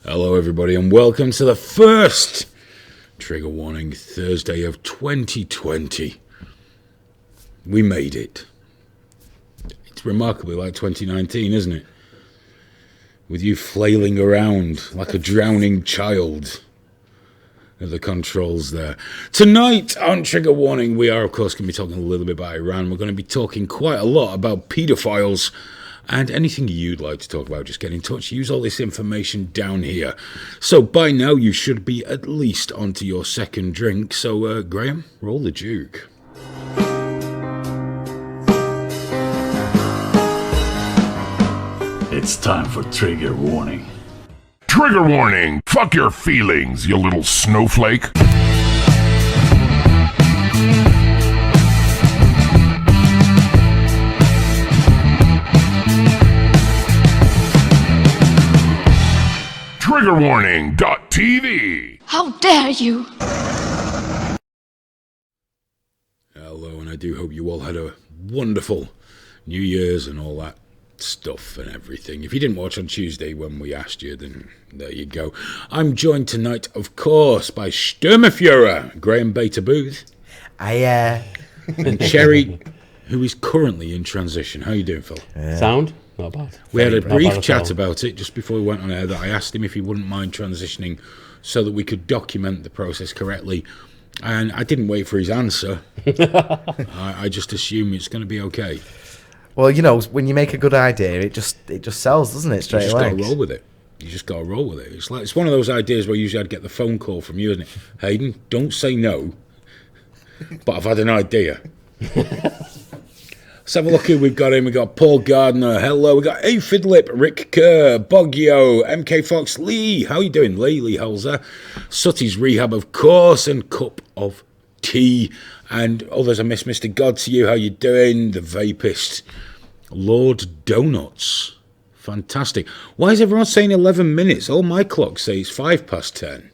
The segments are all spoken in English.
Hello everybody and welcome to the first Trigger Warning Thursday of 2020. We made it. It's remarkably like 2019, isn't it? With you flailing around like a drowning child at the controls there. Tonight on Trigger Warning we are of course going to be talking a little bit about Iran. We're going to be talking quite a lot about pedophiles. And anything you'd like to talk about, just get in touch. Use all this information down here. So by now you should be at least onto your second drink. So Graham, roll the Duke. It's time for Trigger Warning. Trigger warning! Fuck your feelings, you little snowflake! Triggerwarning.tv. How dare you! Hello, and I do hope you all had a wonderful New Year's and all that stuff and everything. If you didn't watch on Tuesday when we asked you, then there you go. I'm joined tonight, of course, by Sturmfuhrer, Graeme Booth. And Cherry, who is currently in transition. How you doing, Phil? Sound? Not bad. We had a brief chat about it just before we went on air that I asked him if he wouldn't mind transitioning so that we could document the process correctly. And I didn't wait for his answer. I just assume it's going to be okay. Well, you know, when you make a good idea, it just sells, doesn't it, straight away? You just got to roll with it. You just got to roll with it. It's one of those ideas where usually I'd get the phone call from you, isn't it? Hayden, don't say no, but I've had an idea. Let's have a look who we've got in. We've got Paul Gardner. Hello. We've got Aphid Lip, Rick Kerr, Boggio, MK Fox, Lee. How you doing? Lee Holzer. Sutty's Rehab, of course, and Cup of Tea. And others I miss. Mr. God to you. How you doing? The Vapist. Lord Donuts. Fantastic. Why is everyone saying 11 minutes? All my clocks say it's 10:05.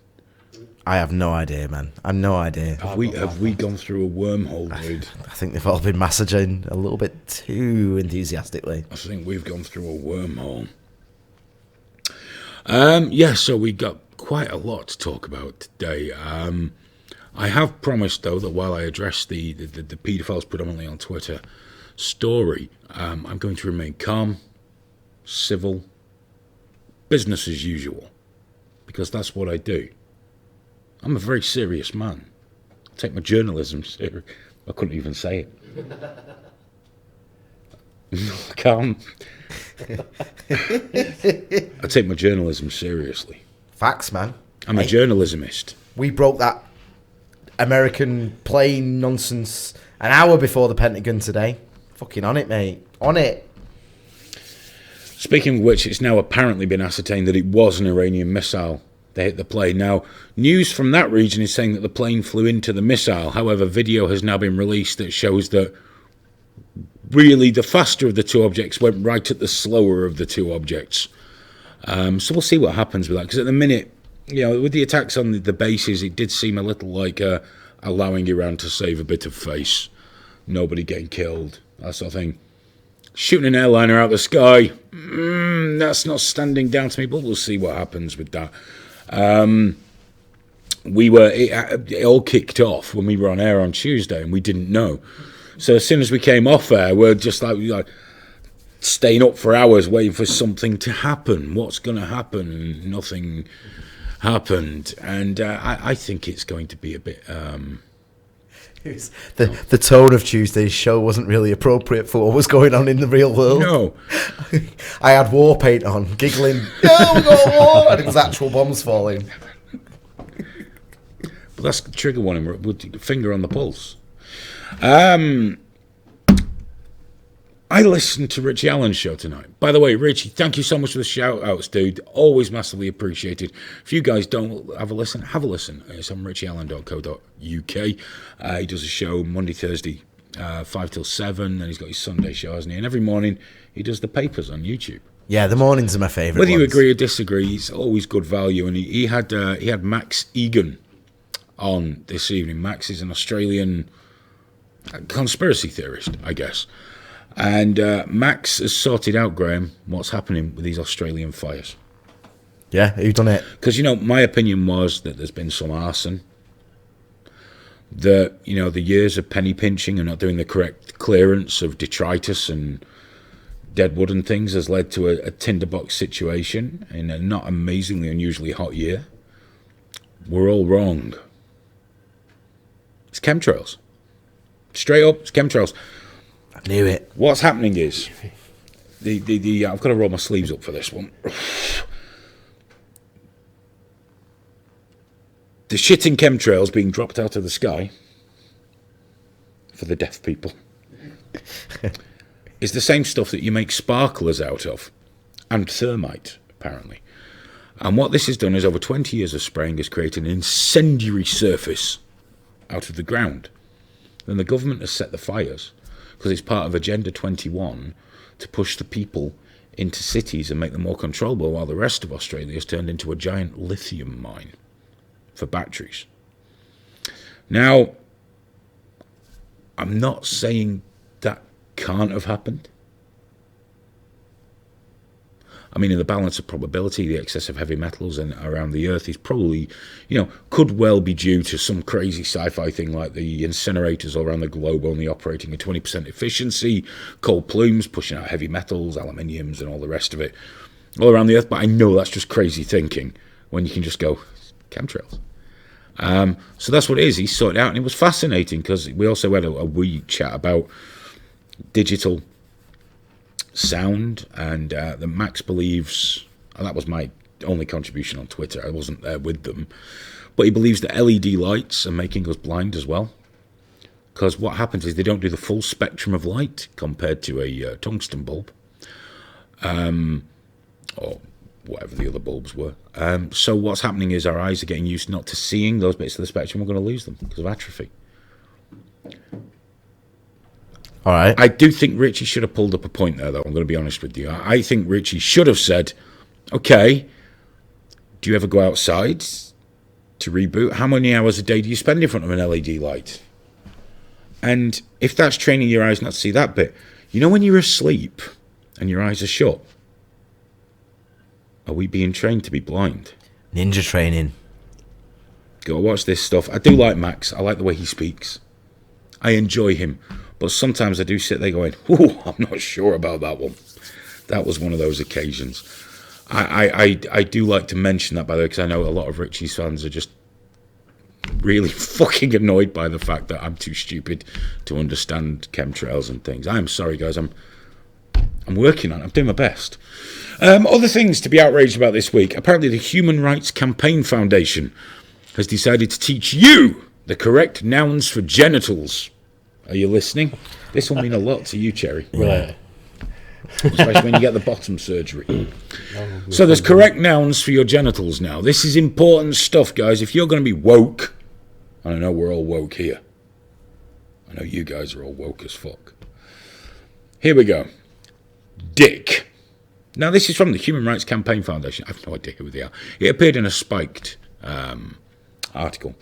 I have no idea, man. I have no idea. Have we gone through a wormhole, dude? I think they've all been massaging a little bit too enthusiastically. I think we've gone through a wormhole. So we got quite a lot to talk about today. I have promised, though, that while I address the paedophiles predominantly on Twitter story, I'm going to remain calm, civil, business as usual, because that's what I do. I'm a very serious man. I take my journalism serious. I couldn't even say it. Calm. I take my journalism seriously. Facts, man. I'm a journalismist. We broke that American plane nonsense an hour before the Pentagon today. Fucking on it, mate. On it. Speaking of which, it's now apparently been ascertained that it was an Iranian missile. They hit the plane. Now, news from that region is saying that the plane flew into the missile. However, video has now been released that shows that really the faster of the two objects went right at the slower of the two objects. So we'll see what happens with that. Because at the minute, you know, with the attacks on the bases, it did seem a little like allowing Iran to save a bit of face. Nobody getting killed, that sort of thing. Shooting an airliner out of the sky, that's not standing down to me, but we'll see what happens with that. It all kicked off when we were on air on Tuesday and we didn't know. So as soon as we came off air, we're just like staying up for hours waiting for something to happen. What's going to happen? And nothing happened. And I think it's going to be a bit... The tone of Tuesday's show wasn't really appropriate for what was going on in the real world. No. I had war paint on, giggling, "No, we got war!" and it was actual bombs falling. But that's the trigger warning. We'll finger on the pulse. I listened to Richie Allen's show tonight. By the way, Richie, thank you so much for the shout-outs, dude. Always massively appreciated. If you guys don't have a listen, have a listen. It's on richieallen.co.uk. He does a show Monday, Thursday, 5 till 7, and he's got his Sunday show, hasn't he? And every morning he does the papers on YouTube. Yeah, the mornings are my favourite Whether you ones. agree or disagree, it's always good value. And he had Max Egan on this evening. Max is an Australian conspiracy theorist, I guess. And Max has sorted out, Graham, what's happening with these Australian fires. Yeah, who done it? Because, my opinion was that there's been some arson. That, the years of penny pinching and not doing the correct clearance of detritus and dead wood and things has led to a tinderbox situation in a not amazingly unusually hot year. We're all wrong. It's chemtrails. Straight up, it's chemtrails. I knew it. What's happening is, I've got to roll my sleeves up for this one. The shit in chemtrails being dropped out of the sky, for the deaf people, is the same stuff that you make sparklers out of, and thermite, apparently. And what this has done is, over 20 years of spraying, has created an incendiary surface out of the ground. Then the government has set the fires, because it's part of Agenda 21, to push the people into cities and make them more controllable, while the rest of Australia has turned into a giant lithium mine for batteries. Now, I'm not saying that can't have happened. I mean, in the balance of probability, the excess of heavy metals around the Earth is probably, could well be due to some crazy sci-fi thing like the incinerators all around the globe only operating at 20% efficiency, coal plumes pushing out heavy metals, aluminiums and all the rest of it all around the Earth. But I know that's just crazy thinking when you can just go, chemtrails. So that's what it is. He sorted it out, and it was fascinating because we also had a wee chat about digital sound, and that Max believes, and that was my only contribution on Twitter, I wasn't there with them, but he believes that LED lights are making us blind as well, because what happens is they don't do the full spectrum of light compared to a tungsten bulb, or whatever the other bulbs were. So what's happening is our eyes are getting used not to seeing those bits of the spectrum. We're going to lose them because of atrophy. All right. I do think Richie should have pulled up a point there, though. I'm going to be honest with you. I think Richie should have said, okay, do you ever go outside to reboot? How many hours a day do you spend in front of an LED light? And if that's training your eyes not to see that bit, when you're asleep and your eyes are shut, are we being trained to be blind? Ninja training. Go watch this stuff. I do like Max. I like the way he speaks. I enjoy him. But sometimes I do sit there going, ooh, I'm not sure about that one. That was one of those occasions. I do like to mention that, by the way, because I know a lot of Richie's fans are just really fucking annoyed by the fact that I'm too stupid to understand chemtrails and things. I'm sorry, guys. I'm working on it. I'm doing my best. Other things to be outraged about this week. Apparently the Human Rights Campaign Foundation has decided to teach you the correct nouns for genitals. Are you listening? This will mean a lot to you, Cherry. Right. Especially when you get the bottom surgery. So there's correct nouns for your genitals now. This is important stuff, guys. If you're going to be woke, and I know we're all woke here. I know you guys are all woke as fuck. Here we go. Dick. Now, this is from the Human Rights Campaign Foundation. I have no idea who they are. It appeared in a Spiked article.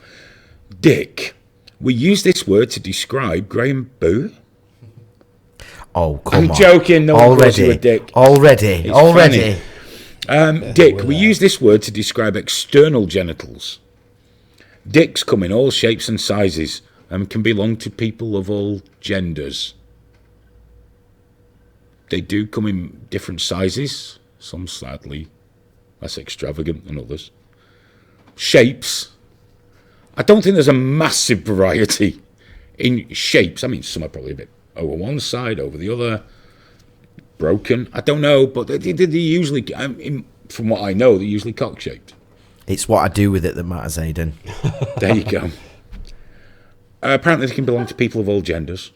Dick. We use this word to describe Graeme Booth. Oh, come on. I'm joking. No one calls you a dick. Already. Dick. We use this word to describe external genitals. Dicks come in all shapes and sizes and can belong to people of all genders. They do come in different sizes, some slightly less extravagant than others. Shapes. I don't think there's a massive variety in shapes. I mean, some are probably a bit over one side, over the other, broken. I don't know, but they usually, from what I know, they're usually cock-shaped. It's what I do with it that matters, Hayden. There you go. Apparently they can belong to people of all genders.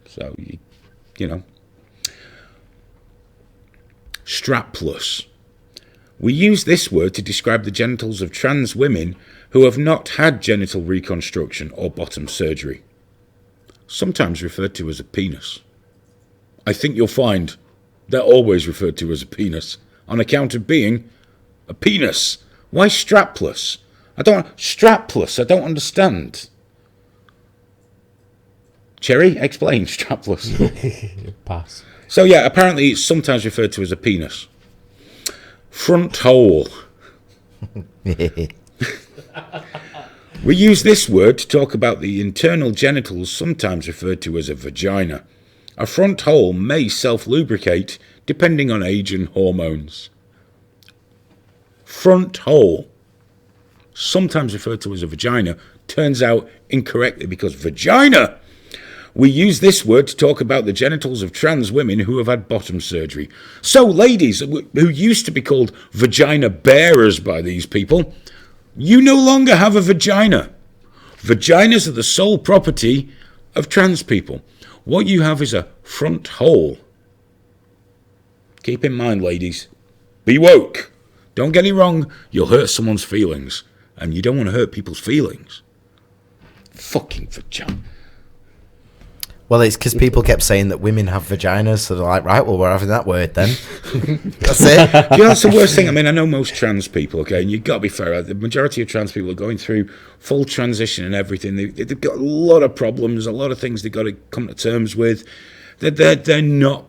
So, you know. Strapless. We use this word to describe the genitals of trans women who have not had genital reconstruction or bottom surgery. Sometimes referred to as a penis. I think you'll find they're always referred to as a penis on account of being a penis. Why strapless? I don't understand. Cherry, explain strapless. Pass. So yeah, apparently it's sometimes referred to as a penis. Front hole. We use this word to talk about the internal genitals, sometimes referred to as a vagina. A front hole may self-lubricate depending on age and hormones. Front hole, sometimes referred to as a vagina, turns out incorrectly because vagina. We use this word to talk about the genitals of trans women who have had bottom surgery. So ladies who used to be called vagina bearers by these people, you no longer have a vagina. Vaginas are the sole property of trans people. What you have is a front hole. Keep in mind, ladies, be woke. Don't get me wrong, you'll hurt someone's feelings. And you don't want to hurt people's feelings. Fucking vagina. Well, it's because people kept saying that women have vaginas, so they're like, right, well, we're having that word then. That's it. Yeah, that's the worst thing. I mean, I know most trans people, okay, and you've got to be fair. The majority of trans people are going through full transition and everything. They've got a lot of problems, a lot of things they've got to come to terms with. They're not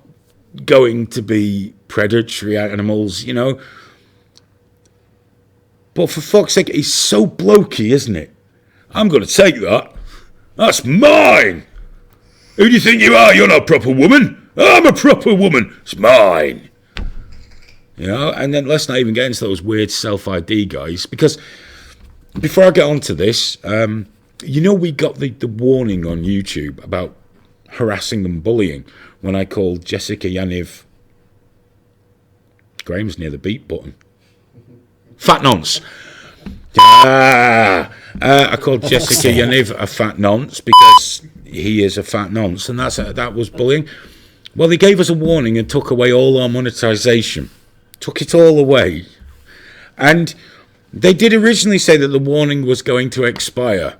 going to be predatory animals, you know. But for fuck's sake, it's so blokey, isn't it? I'm going to take that. That's mine. Who do you think you are? You're not a proper woman. I'm a proper woman. It's mine. You know, and then let's not even get into those weird self-ID guys, because before I get on to this, you know, we got the warning on YouTube about harassing and bullying when I called Jessica Yaniv, Graham's near the beat button, fat nonce. I called Jessica Yaniv a fat nonce because he is a fat nonce, and that was bullying. Well, they gave us a warning and took away all our monetization. Took it all away. And they did originally say that the warning was going to expire.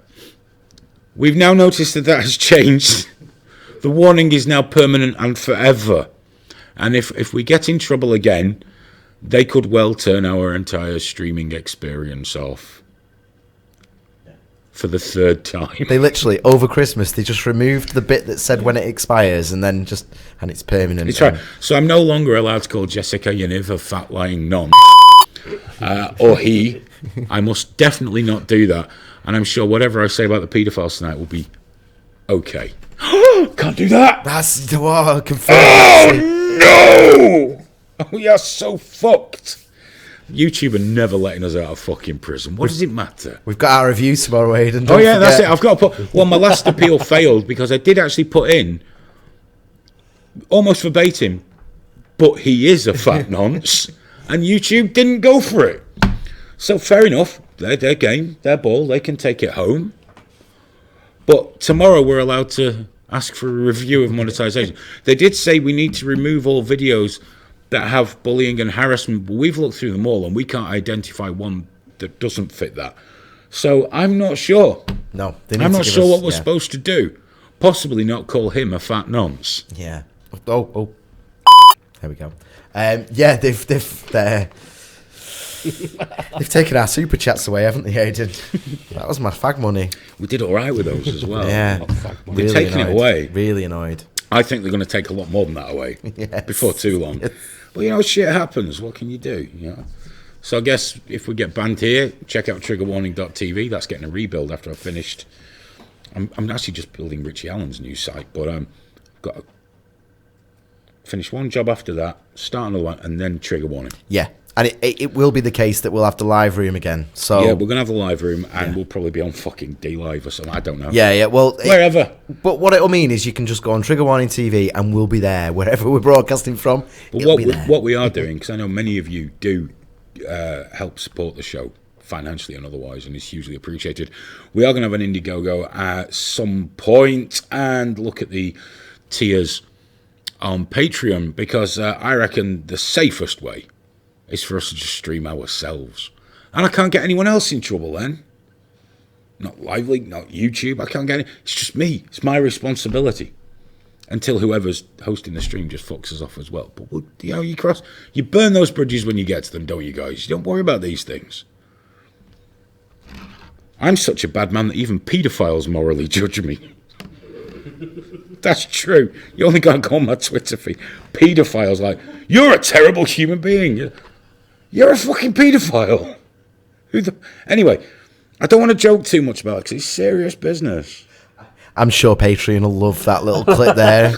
We've now noticed that has changed. The warning is now permanent and forever. And if we get in trouble again, they could well turn our entire streaming experience off. For the third time. They literally, over Christmas, they just removed the bit that said when it expires, and it's permanent. It's right. So I'm no longer allowed to call Jessica Yaniv a fat lying non. Or he. I must definitely not do that. And I'm sure whatever I say about the paedophiles tonight will be okay. Can't do that. That's confirmed. Oh no! We are so fucked. YouTube are never letting us out of fucking prison. What does it matter? We've got our review tomorrow, Hayden. Oh yeah, that's it. I've got to put. Well, my last appeal failed because I did actually put in almost verbatim, but he is a fat nonce, and YouTube didn't go for it. So fair enough. Their game, their ball. They can take it home. But tomorrow we're allowed to ask for a review of monetization. They did say we need to remove all videos that have bullying and harassment, but we've looked through them all and we can't identify one that doesn't fit that. So I'm not sure. No, I'm not sure what we're supposed to do. Possibly not call him a fat nonce. Yeah. Oh. There we go. Yeah, they've taken our super chats away, haven't they, Hayden? That was my fag money. We did all right with those as well. Yeah. They're taking it away. Really annoyed. I think they're going to take a lot more than that away before too long. Yes. Well, you know, shit happens. What can you do? You know? So I guess if we get banned here, check out triggerwarning.tv. That's getting a rebuild after I've finished. I'm actually just building Richie Allen's new site, but I've got to finish one job after that, start another one, and then trigger warning. Yeah. And it will be the case that we'll have the live room again. So yeah, we're going to have the live room, and we'll probably be on fucking D-Live or something. I don't know. Yeah, well... Wherever. But what it'll mean is you can just go on Trigger Warning TV, and we'll be there. Wherever we're broadcasting from, but what we are doing, because I know many of you do help support the show, financially and otherwise, and it's hugely appreciated. We are going to have an Indiegogo at some point, and look at the tiers on Patreon, because I reckon the safest way is for us to just stream ourselves. And I can't get anyone else in trouble then. Not Lively, not YouTube. I can't get it. It's just me. It's my responsibility. Until whoever's hosting the stream just fucks us off as well. But you know, you burn those bridges when you get to them, don't you guys? You don't worry about these things. I'm such a bad man that even pedophiles morally judge me. That's true. You only got to go on my Twitter feed. Pedophiles like, you're a terrible human being. You're a fucking paedophile. Anyway, I don't want to joke too much about it because it's serious business. I'm sure Patreon will love that little clip there.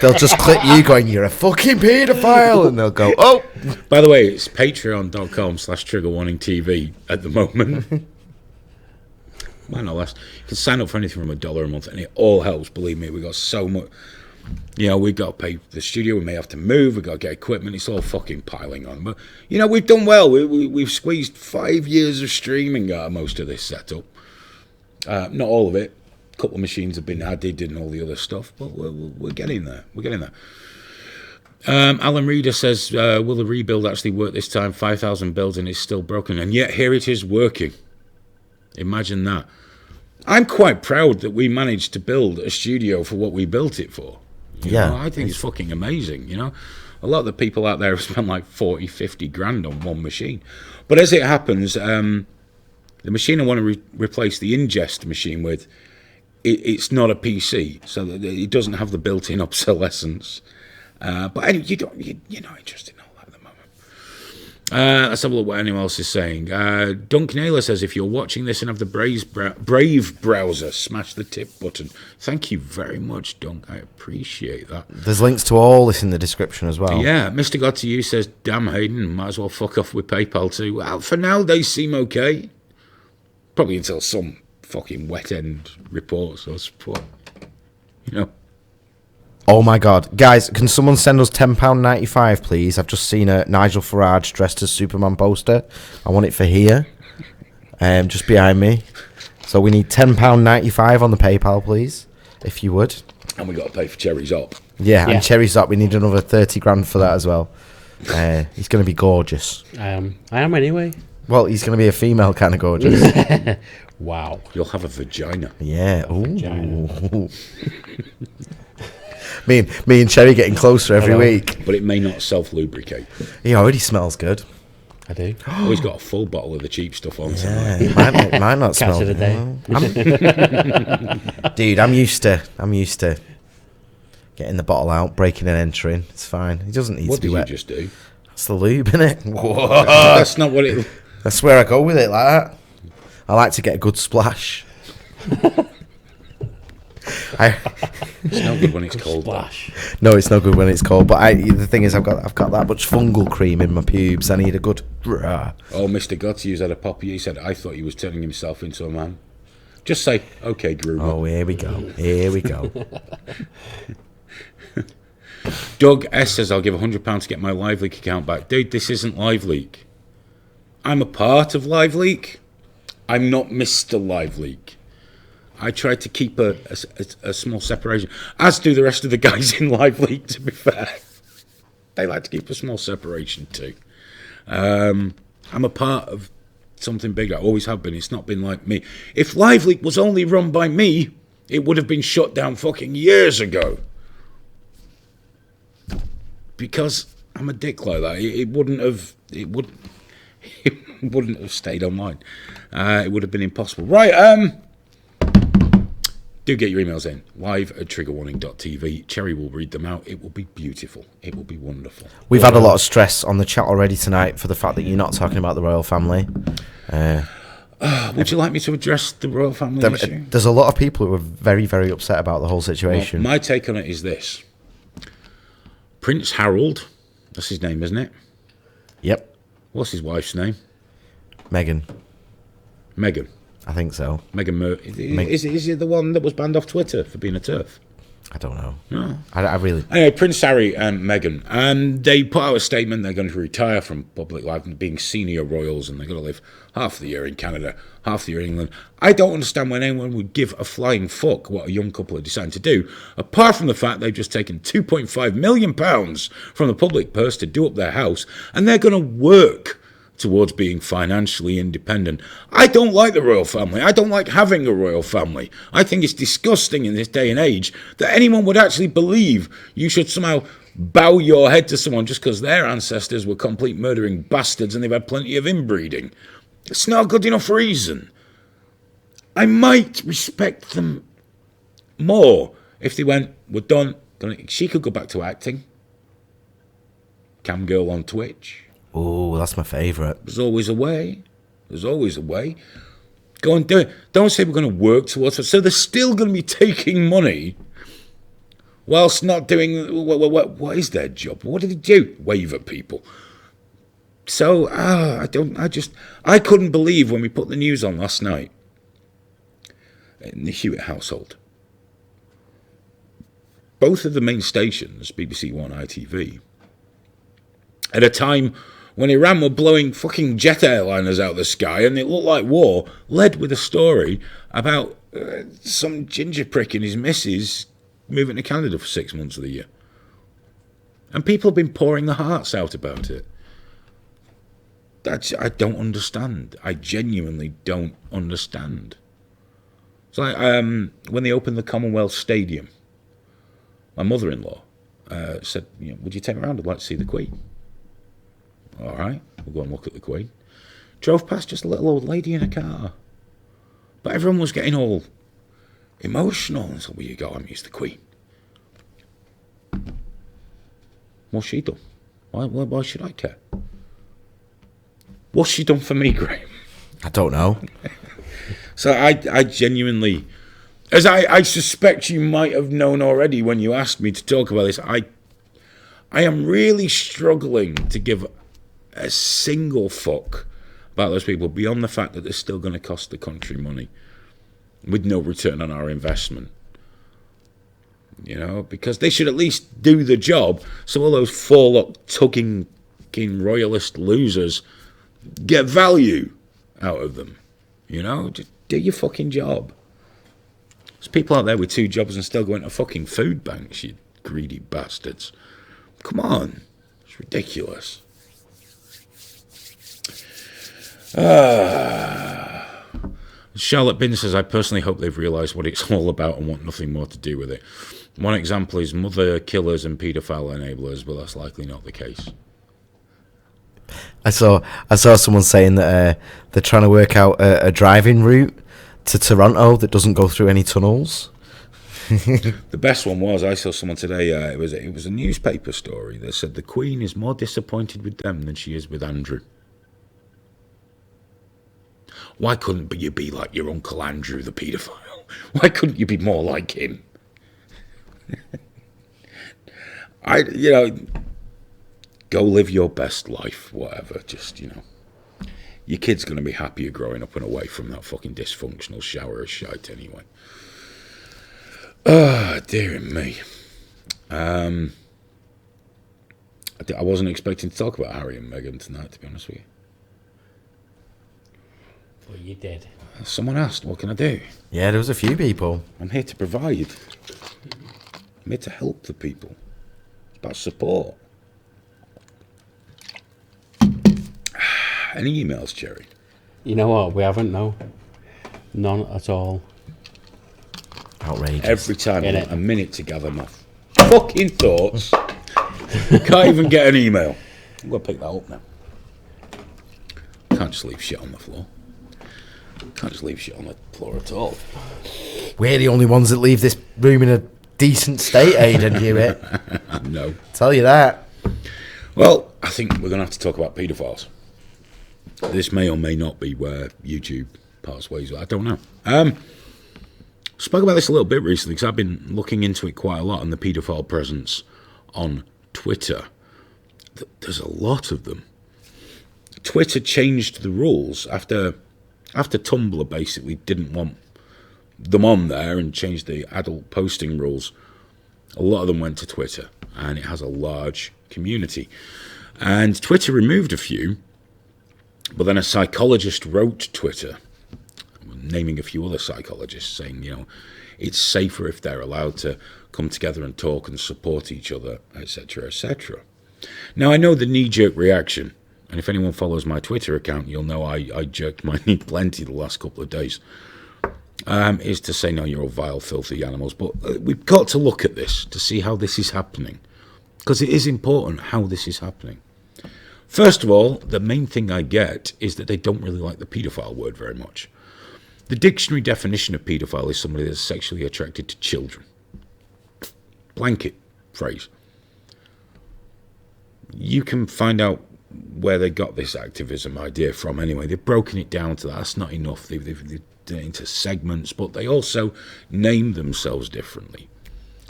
They'll just clip you going, "You're a fucking paedophile," and they'll go, "Oh." By the way, it's patreon.com/triggerwarningtv at the moment. Why not less? You can sign up for anything from $1 a month, and it all helps. Believe me, we got so much. We've got to pay the studio. We may have to move. We've got to get equipment. It's all fucking piling on. But we've done well. We've squeezed 5 years of streaming out of most of this setup. Not all of it. A couple of machines have been added and all the other stuff, but we're getting there. We're getting there. Alan Reeder says, will the rebuild actually work this time? 5,000 builds and it's still broken, and yet here it is working. Imagine that. I'm quite proud that we managed to build a studio for what we built it for. I think it's fucking amazing. A lot of the people out there have spent like 40, 50 grand on one machine. But as it happens, the machine I want to replace the ingest machine with, it's not a PC, so that it doesn't have the built-in obsolescence. But anyway, you're not interested in all that at the moment. Let's have a look what anyone else is saying. Duncan Ayler says, if you're watching this and have the Brave browser, smash the tip button. Thank you very much, Dunk. I appreciate that. There's links to all this in the description as well. Yeah, Mr. God to You says, damn Hayden, might as well fuck off with PayPal too. Well, for now, they seem okay. Probably until some fucking wet end reports or support. Oh my god. Guys, can someone send us £10.95 please? I've just seen a Nigel Farage dressed as Superman poster. I want it for here. Just behind me. So we need £10.95 on the PayPal, please. If you would. And we got to pay for Cherry's Up. Yeah, and Cherry's Up. We need another 30 grand for that as well. He's going to be gorgeous. I am anyway. Well, he's going to be a female kind of gorgeous. Wow. You'll have a vagina. Yeah. Ooh. Vagina. Me and Cherry getting closer every week. But it may not self-lubricate. He already smells good. I do. Oh, he's got a full bottle of the cheap stuff on. Yeah, might not smell. Cat of the day. Dude, I'm used to getting the bottle out, breaking and entering. It's fine. It doesn't need What to be did you wet. just do? That's the lube, innit? That's not what it... That's where I go with it, like that. I like to get a good splash. It's not good when it's cold. Splash. No, it's not good when it's cold. But the thing is, I've got that much fungal cream in my pubes. I need a good. Oh, Mr. Gottsy had a poppy. He said, I thought he was turning himself into a man. Just say, okay, Groomer. Oh, here we go. Here we go. Doug S says, I'll give £100 to get my LiveLeak account back. Dude, this isn't LiveLeak. I'm a part of LiveLeak. I'm not Mr. LiveLeak. I try to keep a small separation, as do the rest of the guys in LiveLeak, to be fair. They like to keep a small separation too. I'm a part of something bigger. I always have been. It's not been like me. If LiveLeak was only run by me, it would have been shut down fucking years ago. Because I'm a dick like that. It wouldn't have stayed online. It would have been impossible. Right, do get your emails in. live@triggerwarning.tv. Cherry will read them out. It will be beautiful. It will be wonderful. We've had a lot of stress on the chat already tonight for the fact that you're not talking about the royal family. Would you like me to address the royal family issue? There's a lot of people who are very, very upset about the whole situation. Well, my take on it is this. Prince Harold, that's his name, isn't it? Yep. What's his wife's name? Meghan. I think so. Is it the one that was banned off Twitter for being a TERF? I don't know. No. I really... Anyway, Prince Harry and Meghan, and they put out a statement they're going to retire from public life and being senior royals, and they're going to live half the year in Canada, half the year in England. I don't understand when anyone would give a flying fuck what a young couple are deciding to do, apart from the fact they've just taken £2.5 million from the public purse to do up their house, and they're going to work towards being financially independent. I don't like the royal family. I don't like having a royal family. I think it's disgusting in this day and age that anyone would actually believe you should somehow bow your head to someone just because their ancestors were complete murdering bastards and they've had plenty of inbreeding. It's not a good enough reason. I might respect them more if they went, we're done. She could go back to acting. Cam girl on Twitch. Oh, that's my favourite. There's always a way. There's always a way. Go and do it. Don't say we're going to work towards it. So they're still going to be taking money whilst not doing... What is their job? What do they do? Wave at people. So, I couldn't believe when we put the news on last night in the Hewitt household. Both of the main stations, BBC One, ITV, at a time when Iran were blowing fucking jet airliners out of the sky and it looked like war, led with a story about some ginger prick and his missus moving to Canada for 6 months of the year. And people have been pouring their hearts out about it. I don't understand. I genuinely don't understand. It's like when they opened the Commonwealth Stadium, my mother-in-law said, would you take me around? I'd like to see the Queen. All right, we'll go and look at the Queen. Drove past just a little old lady in a car. But everyone was getting all emotional. And so, well, you go, I'm used to the Queen. What's she done? Why should I care? What's she done for me, Graeme? I don't know. So I genuinely, as I suspect you might have known already when you asked me to talk about this, I am really struggling to give a single fuck about those people beyond the fact that they're still going to cost the country money with no return on our investment. Because they should at least do the job so all those forelock tugging royalist losers get value out of them. Just do your fucking job. There's people out there with 2 jobs and still going to fucking food banks, you greedy bastards. Come on. It's ridiculous. Charlotte Bin says, I personally hope they've realised what it's all about and want nothing more to do with it. One example is mother killers and paedophile enablers, but that's likely not the case. I saw someone saying that they're trying to work out a driving route to Toronto that doesn't go through any tunnels. The best one was, I saw someone today, it was a newspaper story that said the Queen is more disappointed with them than she is with Andrew. Why couldn't you be like your Uncle Andrew, the paedophile? Why couldn't you be more like him? Go live your best life, whatever. Just, your kid's going to be happier growing up and away from that fucking dysfunctional shower of shite anyway. Oh, dear me. I wasn't expecting to talk about Harry and Meghan tonight, to be honest with you. Well, you did. Someone asked, what can I do? Yeah, there was a few people. I'm here to provide. I'm here to help the people. It's about support. Any emails, Jerry? You know what? We haven't, no. None at all. Outrageous. Every time I want a minute to gather my fucking thoughts. Can't even get an email. I'm going to pick that up now. Can't just leave shit on the floor. Can't just leave shit on the floor at all. We're the only ones that leave this room in a decent state, Hayden Hewitt. No. Tell you that. Well, I think we're going to have to talk about paedophiles. This may or may not be where YouTube parts ways. I don't know. Spoke about this a little bit recently because I've been looking into it quite a lot, and the paedophile presence on Twitter. There's a lot of them. Twitter changed the rules after Tumblr basically didn't want them on there and changed the adult posting rules. A lot of them went to Twitter, and it has a large community. And Twitter removed a few, but then a psychologist wrote Twitter, naming a few other psychologists, saying, it's safer if they're allowed to come together and talk and support each other, etc., etc. Now, I know the knee-jerk reaction, and if anyone follows my Twitter account, you'll know I jerked my knee plenty the last couple of days, is to say, no, you're all vile, filthy animals. But we've got to look at this to see how this is happening, because it is important how this is happening. First of all, the main thing I get is that they don't really like the paedophile word very much. The dictionary definition of paedophile is somebody that's sexually attracted to children. Blanket phrase. You can find out where they got this activism idea from anyway. They've broken it down to that. That's not enough. They've done it into segments, but they also name themselves differently.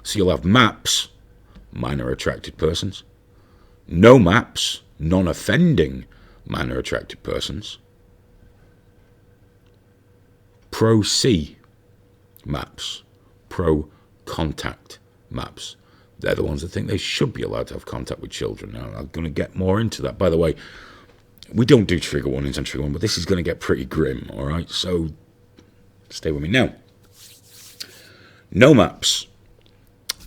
So you'll have MAPS, minor attracted persons, no MAPS, non-offending minor attracted persons, pro-C MAPS, pro-contact MAPS. They're the ones that think they should be allowed to have contact with children. Now, I'm going to get more into that. By the way, we don't do trigger warnings on trigger warning, but this is going to get pretty grim, all right? So stay with me. Now, no MAPS,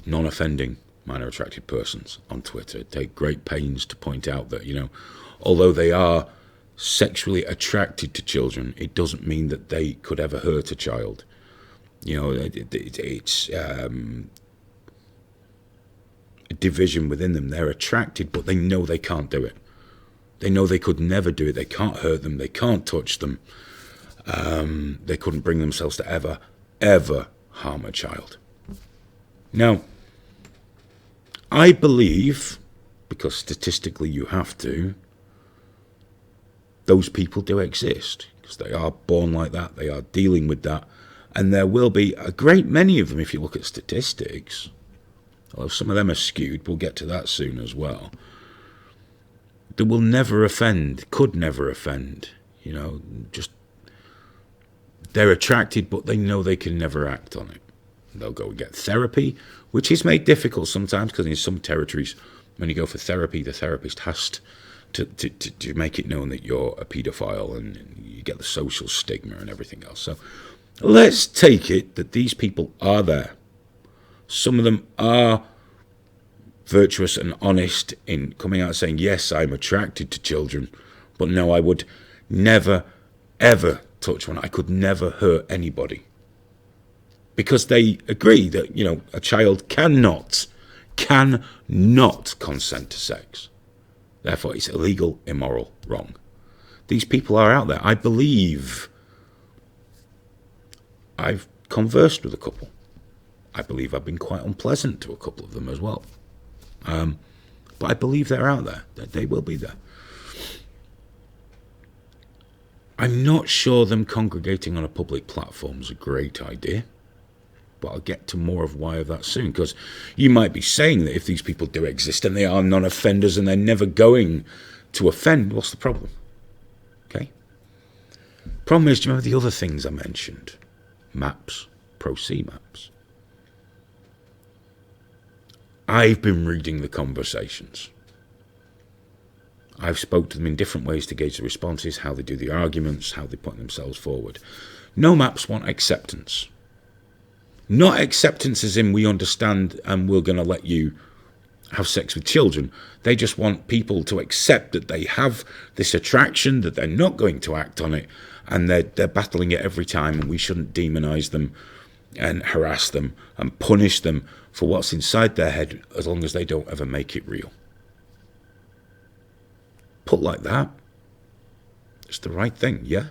non-offending minor attracted persons on Twitter take great pains to point out that, although they are sexually attracted to children, it doesn't mean that they could ever hurt a child. It's a division within them. They're attracted, but they know they can't do it. They know they could never do it. They can't hurt them. They can't touch them. They couldn't bring themselves to ever harm a child. Now, I believe, because statistically you have to, those people do exist, because they are born like that. They are dealing with that. And there will be a great many of them if you look at statistics. Although some of them are skewed, we'll get to that soon as well. That will never offend, could never offend. Just they're attracted, but they know they can never act on it. They'll go and get therapy, which is made difficult sometimes because in some territories, when you go for therapy, the therapist has to make it known that you're a paedophile, and you get the social stigma and everything else. So let's take it that these people are there. Some of them are virtuous and honest in coming out saying, yes, I'm attracted to children, but no, I would never, ever touch one. I could never hurt anybody. Because they agree that, a child cannot consent to sex. Therefore, it's illegal, immoral, wrong. These people are out there. I believe I've conversed with a couple. I believe I've been quite unpleasant to a couple of them as well. But I believe they're out there, that they will be there. I'm not sure them congregating on a public platform is a great idea, but I'll get to more of why of that soon, because you might be saying that if these people do exist and they are non-offenders and they're never going to offend, what's the problem? Okay? Problem is, do you remember the other things I mentioned? MAPS, pro-C MAPS. I've been reading the conversations. I've spoke to them in different ways to gauge the responses, how they do the arguments, how they put themselves forward. No MAPS want acceptance. Not acceptance as in we understand and we're going to let you have sex with children. They just want people to accept that they have this attraction, that they're not going to act on it, and they're battling it every time, and we shouldn't demonize them and harass them and punish them for what's inside their head as long as they don't ever make it real. Put like that, it's the right thing, yeah?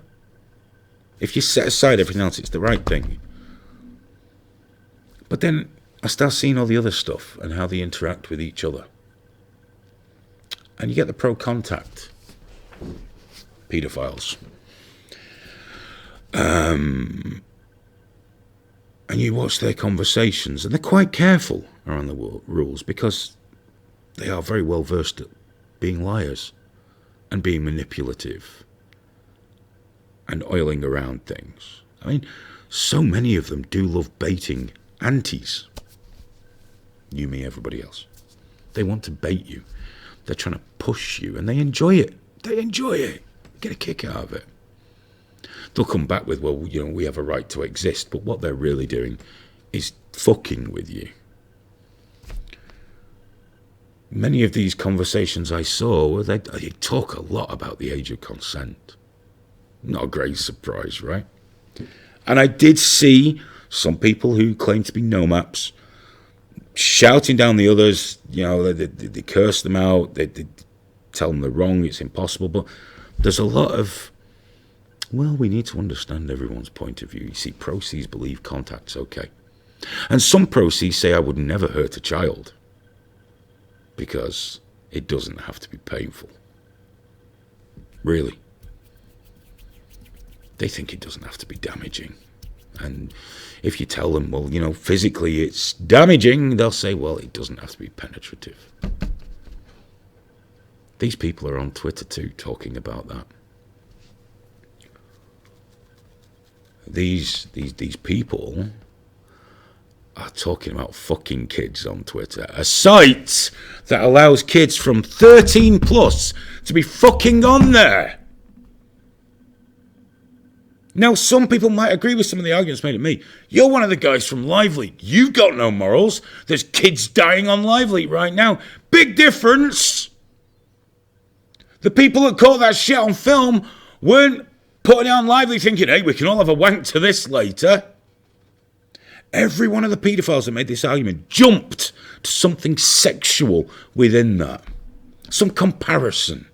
If you set aside everything else, it's the right thing. But then I start seeing all the other stuff and how they interact with each other. And you get the pro-contact paedophiles. And you watch their conversations, and they're quite careful around the rules because they are very well versed at being liars and being manipulative and oiling around things. I mean, so many of them do love baiting antis. You, me, everybody else. They want to bait you. They're trying to push you, and they enjoy it. They enjoy it. Get a kick out of it. They'll come back with, well, we have a right to exist, but what they're really doing is fucking with you. Many of these conversations I saw, they talk a lot about the age of consent. Not a great surprise, right? And I did see some people who claim to be no-maps shouting down the others. They curse them out. They tell them they're wrong. It's impossible. But there's a lot of, well, we need to understand everyone's point of view. You see, pro-Cs believe contact's okay. And some pro-Cs say I would never hurt a child because it doesn't have to be painful. Really. They think it doesn't have to be damaging. And if you tell them, well, physically it's damaging, they'll say, well, it doesn't have to be penetrative. These people are on Twitter too, talking about that. These people are talking about fucking kids on Twitter. A site that allows kids from 13 plus to be fucking on there. Now, some people might agree with some of the arguments made at me. You're one of the guys from Lively. You've got no morals. There's kids dying on Lively right now. Big difference. The people that caught that shit on film weren't putting it on Lively thinking, hey, we can all have a wank to this later. Every one of the paedophiles that made this argument jumped to something sexual within that. Some comparison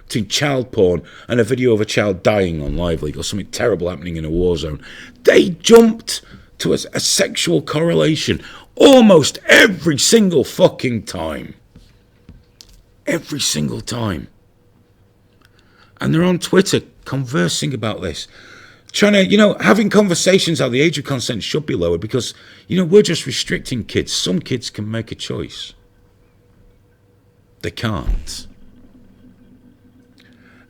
between child porn and a video of a child dying on Lively or something terrible happening in a war zone. They jumped to a sexual correlation almost every single fucking time. Every single time. And they're on Twitter conversing about this. Trying to, having conversations how the age of consent should be lowered because, we're just restricting kids. Some kids can make a choice. They can't.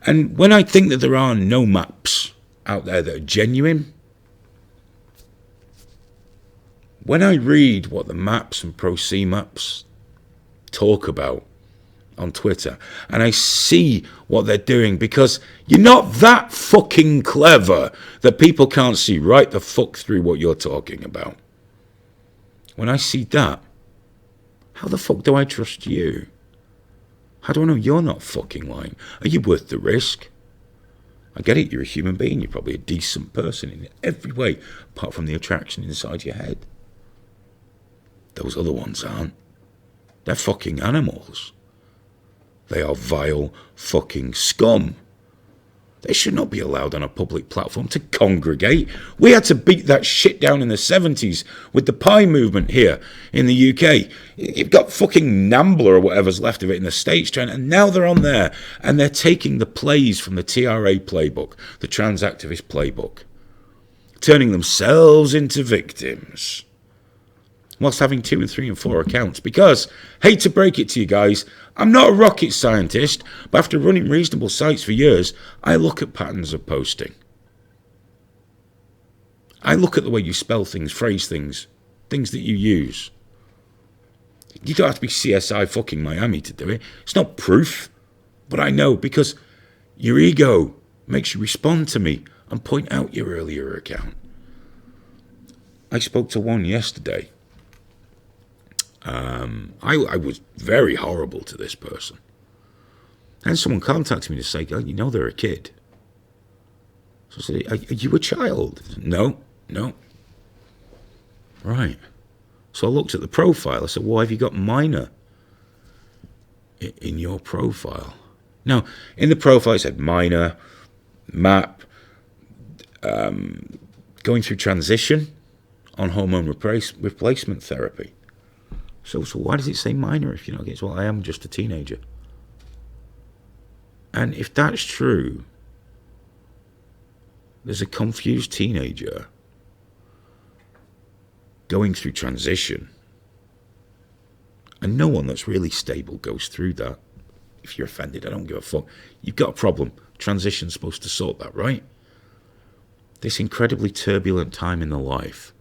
And when I think that there are no maps out there that are genuine, when I read what the maps and pro-C maps talk about on Twitter, and I see what they're doing, because you're not that fucking clever that people can't see right the fuck through what you're talking about. When I see that, how the fuck do I trust you? How do I know you're not fucking lying? Are you worth the risk? I get it, you're a human being, you're probably a decent person in every way, apart from the attraction inside your head. Those other ones aren't. They're fucking animals. They are vile fucking scum. They should not be allowed on a public platform to congregate. We had to beat that shit down in the 70s with the Pi movement here in the UK. You've got fucking Nambla or whatever's left of it in the States, and now they're on there and they're taking the plays from the TRA playbook, the trans activist playbook, turning themselves into victims, whilst having 2 and 3 and 4 accounts. Because, hate to break it to you guys, I'm not a rocket scientist, but after running reasonable sites for years, I look at patterns of posting. I look at the way you spell things, phrase things, things that you use. You don't have to be CSI fucking Miami to do it. It's not proof, but I know, because your ego makes you respond to me and point out your earlier account. I spoke to one yesterday. I was very horrible to this person. And someone contacted me to say, oh, they're a kid. So I said, are you a child? No. Right. So I looked at the profile. I said, well, have you got minor in your profile? Now, in the profile it said minor, MAP, going through transition on hormone replacement therapy. So why does it say minor if you're not getting? Well, I am just a teenager. And if that's true, there's a confused teenager going through transition. And no one that's really stable goes through that. If you're offended, I don't give a fuck. You've got a problem. Transition's supposed to sort that, right? This incredibly turbulent time in their life.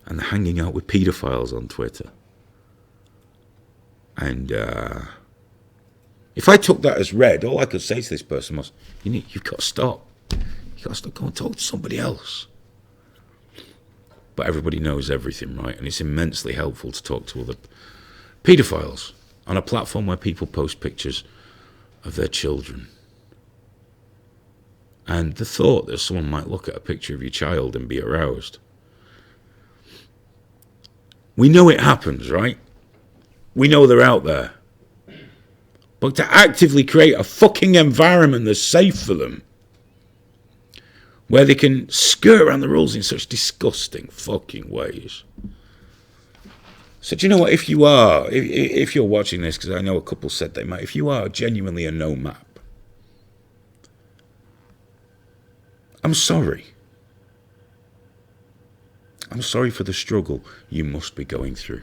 And they're hanging out with pedophiles on Twitter. And if I took that as read, all I could say to this person was, you've got to stop. You've got to stop, go and talk to somebody else. But everybody knows everything, right? And it's immensely helpful to talk to other pedophiles on a platform where people post pictures of their children. And the thought that someone might look at a picture of your child and be aroused. We know it happens, right? We know they're out there. But to actively create a fucking environment that's safe for them, where they can skirt around the rules in such disgusting fucking ways. So do you know what? If you are, if you're watching this, because I know a couple said they might, if you are genuinely a no map, I'm sorry. I'm sorry for the struggle you must be going through.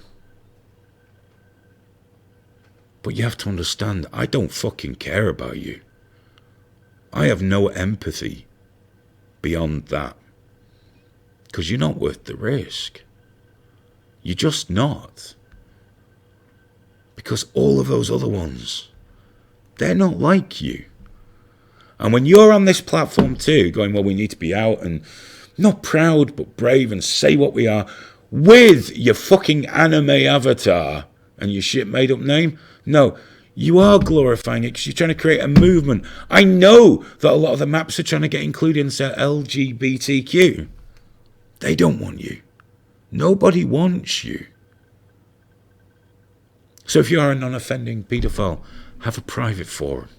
But you have to understand, I don't fucking care about you. I have no empathy beyond that. Because you're not worth the risk. You're just not. Because all of those other ones, they're not like you. And when you're on this platform too, going, well, we need to be out and not proud but brave and say what we are, with your fucking anime avatar and your shit made up name, no, you are glorifying it because you're trying to create a movement. I know that a lot of the maps are trying to get included and say LGBTQ. They don't want you. Nobody wants you. So if you are a non-offending paedophile, have a private forum.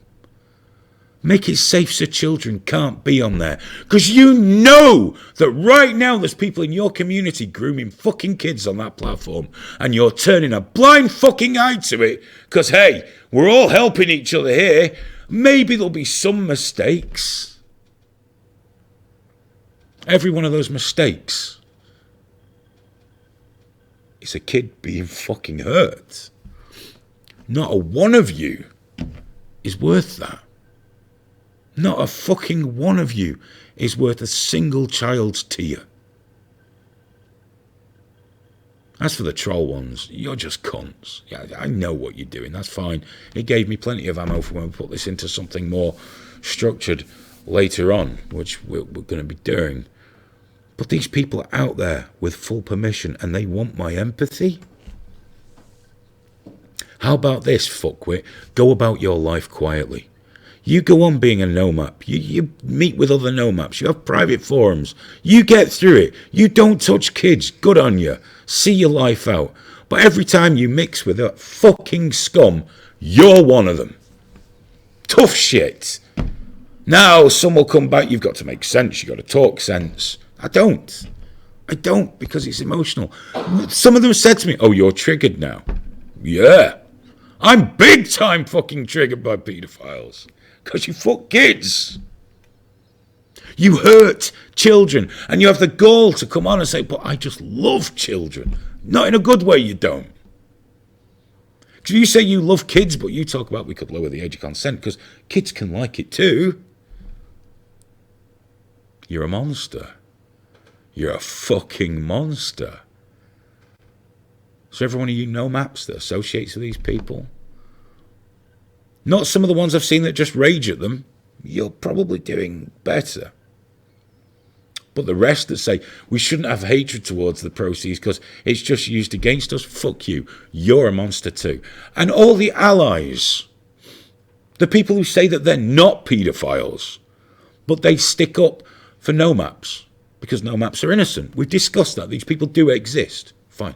Make it safe so children can't be on there. Because you know that right now there's people in your community grooming fucking kids on that platform. And you're turning a blind fucking eye to it. Because, hey, we're all helping each other here. Maybe there'll be some mistakes. Every one of those mistakes is a kid being fucking hurt. Not a one of you is worth that. Not a fucking one of you is worth a single child's tear. As for the troll ones, you're just cunts. Yeah, I know what you're doing, that's fine. It gave me plenty of ammo for when we put this into something more structured later on, which we're going to be doing. But these people are out there with full permission and they want my empathy? How about this, fuckwit? Go about your life quietly. You go on being a no-map. You meet with other no-maps. You have private forums. You get through it. You don't touch kids. Good on you. See your life out. But every time you mix with that fucking scum, you're one of them. Tough shit. Now, some will come back. You've got to make sense. You've got to talk sense. I don't because it's emotional. Some of them said to me, oh, you're triggered now. Yeah. I'm big time fucking triggered by pedophiles. Because you fuck kids. You hurt children. And you have the gall to come on and say, but I just love children. Not in a good way, you don't. Because you say you love kids, but you talk about we could lower the age of consent because kids can like it too. You're a monster. You're a fucking monster. So every one of you know maps that associates with these people. Not some of the ones I've seen that just rage at them. You're probably doing better. But the rest that say we shouldn't have hatred towards the proceeds because it's just used against us, fuck you. You're a monster too. And all the allies, the people who say that they're not paedophiles, but they stick up for no maps because no maps are innocent. We've discussed that. These people do exist. Fine.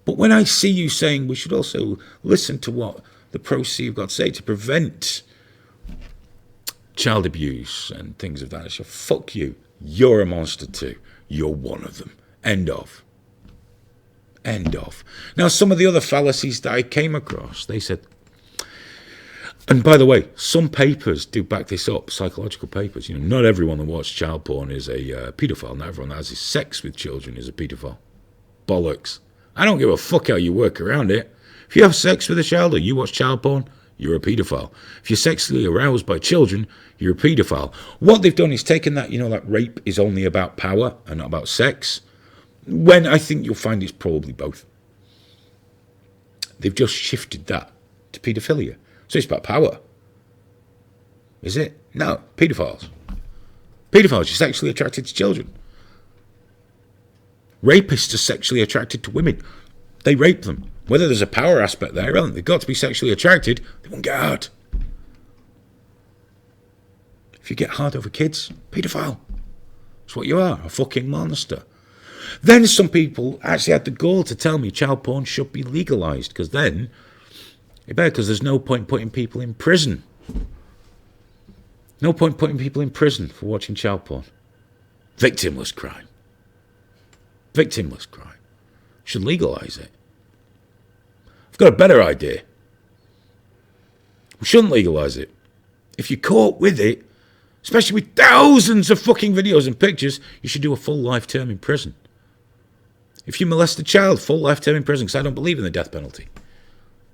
But when I see you saying we should also listen to what the pro-C have got to say to prevent child abuse and things of that nature, fuck you. You're a monster too. You're one of them. End of. End of. Now, some of the other fallacies that I came across, they said, and by the way, some papers do back this up, psychological papers. You know, not everyone that watches child porn is a paedophile. Not everyone that has sex with children is a paedophile. Bollocks. I don't give a fuck how you work around it. If you have sex with a child or you watch child porn, you're a paedophile. If you're sexually aroused by children, you're a paedophile. What they've done is taken that, that rape is only about power and not about sex, when I think you'll find it's probably both. They've just shifted that to paedophilia. So it's about power. Is it? No, paedophiles. Paedophiles, you're sexually attracted to children. Rapists are sexually attracted to women. They rape them. Whether there's a power aspect there, irrelevant. They've got to be sexually attracted. They won't get hard. If you get hard over kids, paedophile. That's what you are, a fucking monster. Then some people actually had the gall to tell me child porn should be legalised, because then, because there's no point putting people in prison. No point putting people in prison for watching child porn. Victimless crime. Victimless crime. Should legalise it. Got a better idea. We shouldn't legalise it. If you're caught with it, especially with thousands of fucking videos and pictures, you should do a full life term in prison. If you molest a child, full life term in prison, because I don't believe in the death penalty.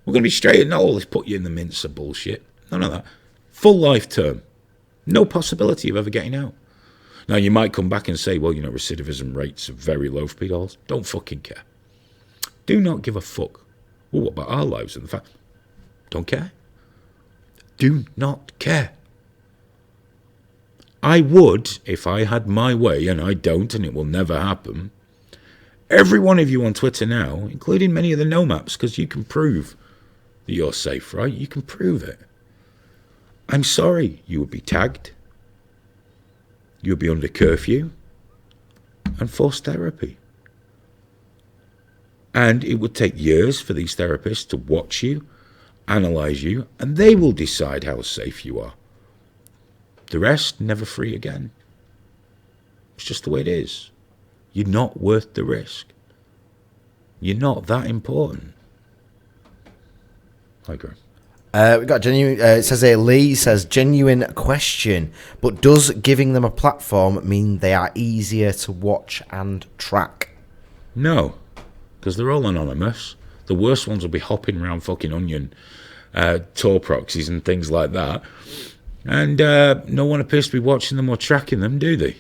We're going to be straight and no, let's put you in the mince of bullshit. None of that. Full life term. No possibility of ever getting out. Now, you might come back and say, well, you know, recidivism rates are very low for pedophiles. Don't fucking care. Do not give a fuck. Well, what about our lives and the fact? Don't care. Do not care. I would, if I had my way, and I don't, and it will never happen, every one of you on Twitter now, including many of the no-maps, because you can prove that you're safe, right? You can prove it. I'm sorry, you would be tagged. You would be under curfew and forced therapy. And it would take years for these therapists to watch you, analyse you, and they will decide how safe you are. The rest, never free again. It's just the way it is. You're not worth the risk. You're not that important. Hi, Graeme. We got genuine. It says here, Lee says, genuine question. But does giving them a platform mean they are easier to watch and track? No, because they're all anonymous. The worst ones will be hopping around fucking Onion, Tor proxies and things like that. And no one appears to be watching them or tracking them, do they?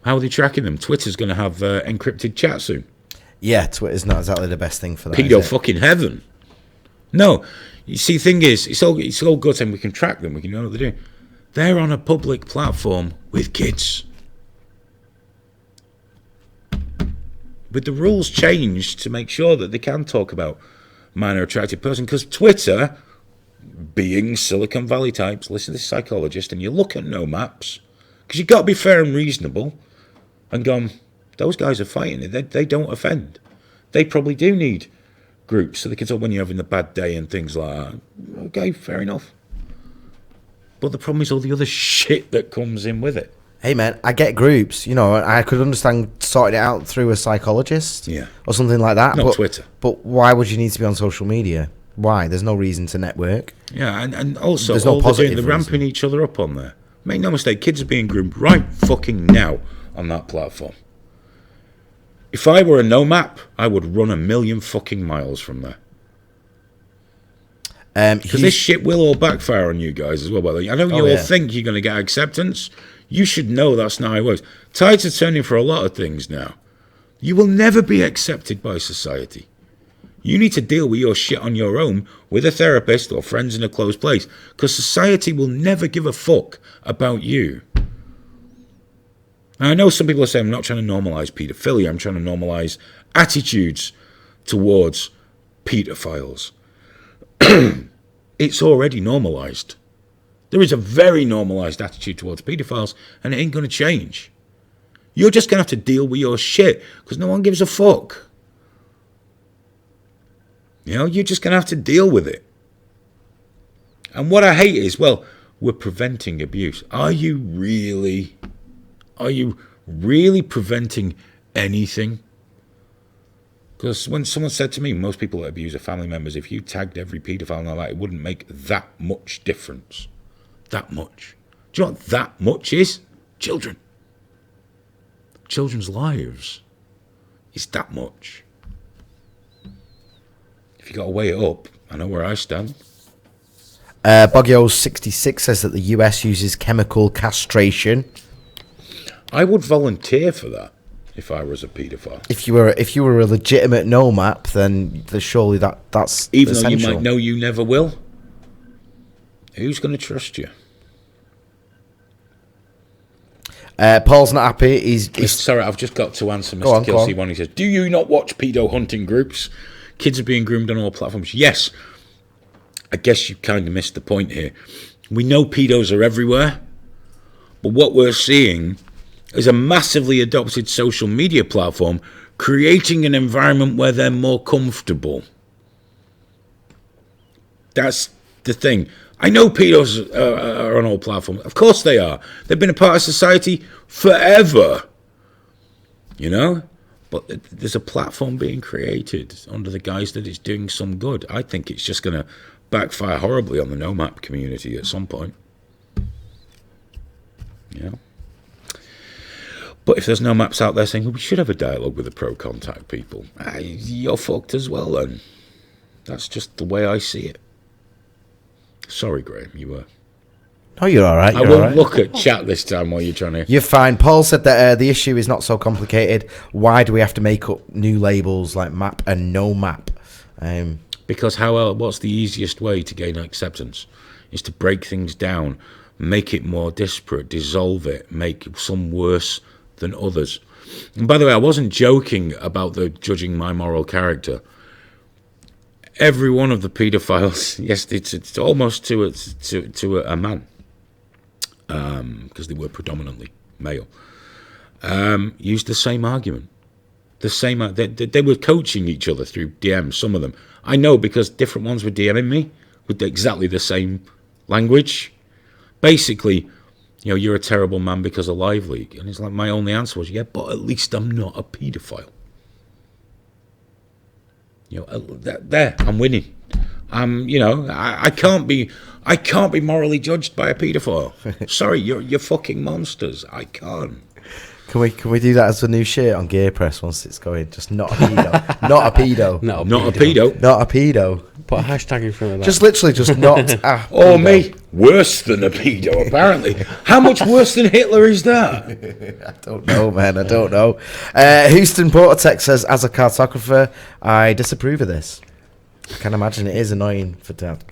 How are they tracking them? Twitter's going to have encrypted chat soon. Yeah, Twitter's not exactly the best thing for that. Pedo fucking heaven. No, you see, thing is, it's all good and we can track them, we can know what they're doing. They're on a public platform with kids. But the rules changed to make sure that they can talk about minor attracted person, because Twitter, being Silicon Valley types, listen to this psychologist, and you look at no maps, because you've got to be fair and reasonable, and gone, those guys are fighting it. They don't offend. They probably do need groups so they can talk when you're having a bad day and things like that. Okay, fair enough. But the problem is all the other shit that comes in with it. Hey man, I get groups, you know, I could understand sorting it out through a psychologist, Yeah, or something like that. not Twitter. But why would you need to be on social media? Why? There's no reason to network. Yeah, and also There's no all they're doing, positive they're ramping each other up on there. Make no mistake, kids are being groomed right fucking now on that platform. If I were a no-map, I would run 1,000,000 fucking miles from there. Because this shit will all backfire on you guys as well, by the way. I know you all think you're going to get acceptance. You should know that's not how it works. Tides are turning for a lot of things now. You will never be accepted by society. You need to deal with your shit on your own with a therapist or friends in a close place, because society will never give a fuck about you. Now, I know some people are saying I'm not trying to normalise paedophilia, I'm trying to normalise attitudes towards paedophiles. It's already normalised. There is a very normalised attitude towards paedophiles, and it ain't going to change. You're just going to have to deal with your shit, because no one gives a fuck. You know, you're just going to have to deal with it. And what I hate is, well, we're preventing abuse. Are you really preventing anything? Because when someone said to me, most people that abuse are family members, if you tagged every paedophile and all that, it wouldn't make that much difference. That much. Do you know what that much is? Children. Children's lives. It's that much. If you got to weigh it up, I know where I stand. Bogyo66 says that the US uses chemical castration. I would volunteer for that if I was a paedophile. If you were a legitimate no-map, then surely that's even essential. though you might know you never will. Who's going to trust you? Paul's not happy. He's Sorry, I've just got to answer Mr. Kelsey one. He says, do you not watch pedo hunting groups? Kids are being groomed on all platforms. Yes. I guess you kind of missed the point here. We know pedos are everywhere, but what we're seeing is a massively adopted social media platform creating an environment where they're more comfortable. That's the thing. I know pedos are on all platforms. Of course they are. They've been a part of society forever. You know? But there's a platform being created under the guise that it's doing some good. I think it's just going to backfire horribly on the no-map community at some point. Yeah. But if there's no maps out there saying, well, we should have a dialogue with the pro-contact people, you're fucked as well then. That's just the way I see it. Sorry, Graeme, you were... No, you're all right. I won't look at chat this time while you're trying to... You're fine. Paul said that the issue is not so complicated. Why do we have to make up new labels like map and no map? Because what's the easiest way to gain acceptance? Is to break things down, make it more disparate, dissolve it, make some worse than others. And by the way, I wasn't joking about the judging my moral character. Every one of the paedophiles, yes, it's almost to a man, because they were predominantly male, used the same argument. They were coaching each other through DMs, some of them. I know because different ones were DMing me with exactly the same language. Basically, you're a terrible man because of Live League. And it's like, my only answer was, yeah, but at least I'm not a paedophile. I'm winning. I can't be morally judged by a paedophile. Sorry, you're fucking monsters. I can't. Can we do that as a new shirt on Gear Press once it's going? Just not a pedo. Not a pedo. Not a pedo. Not a pedo. Put a hashtag in front of that. Just literally just not a pedo. Or me. Worse than a pedo, apparently. How much worse than Hitler is that? I don't know, man. I don't know. Houston Portatech says, as a cartographer, I disapprove of this. I can imagine it is annoying for dad.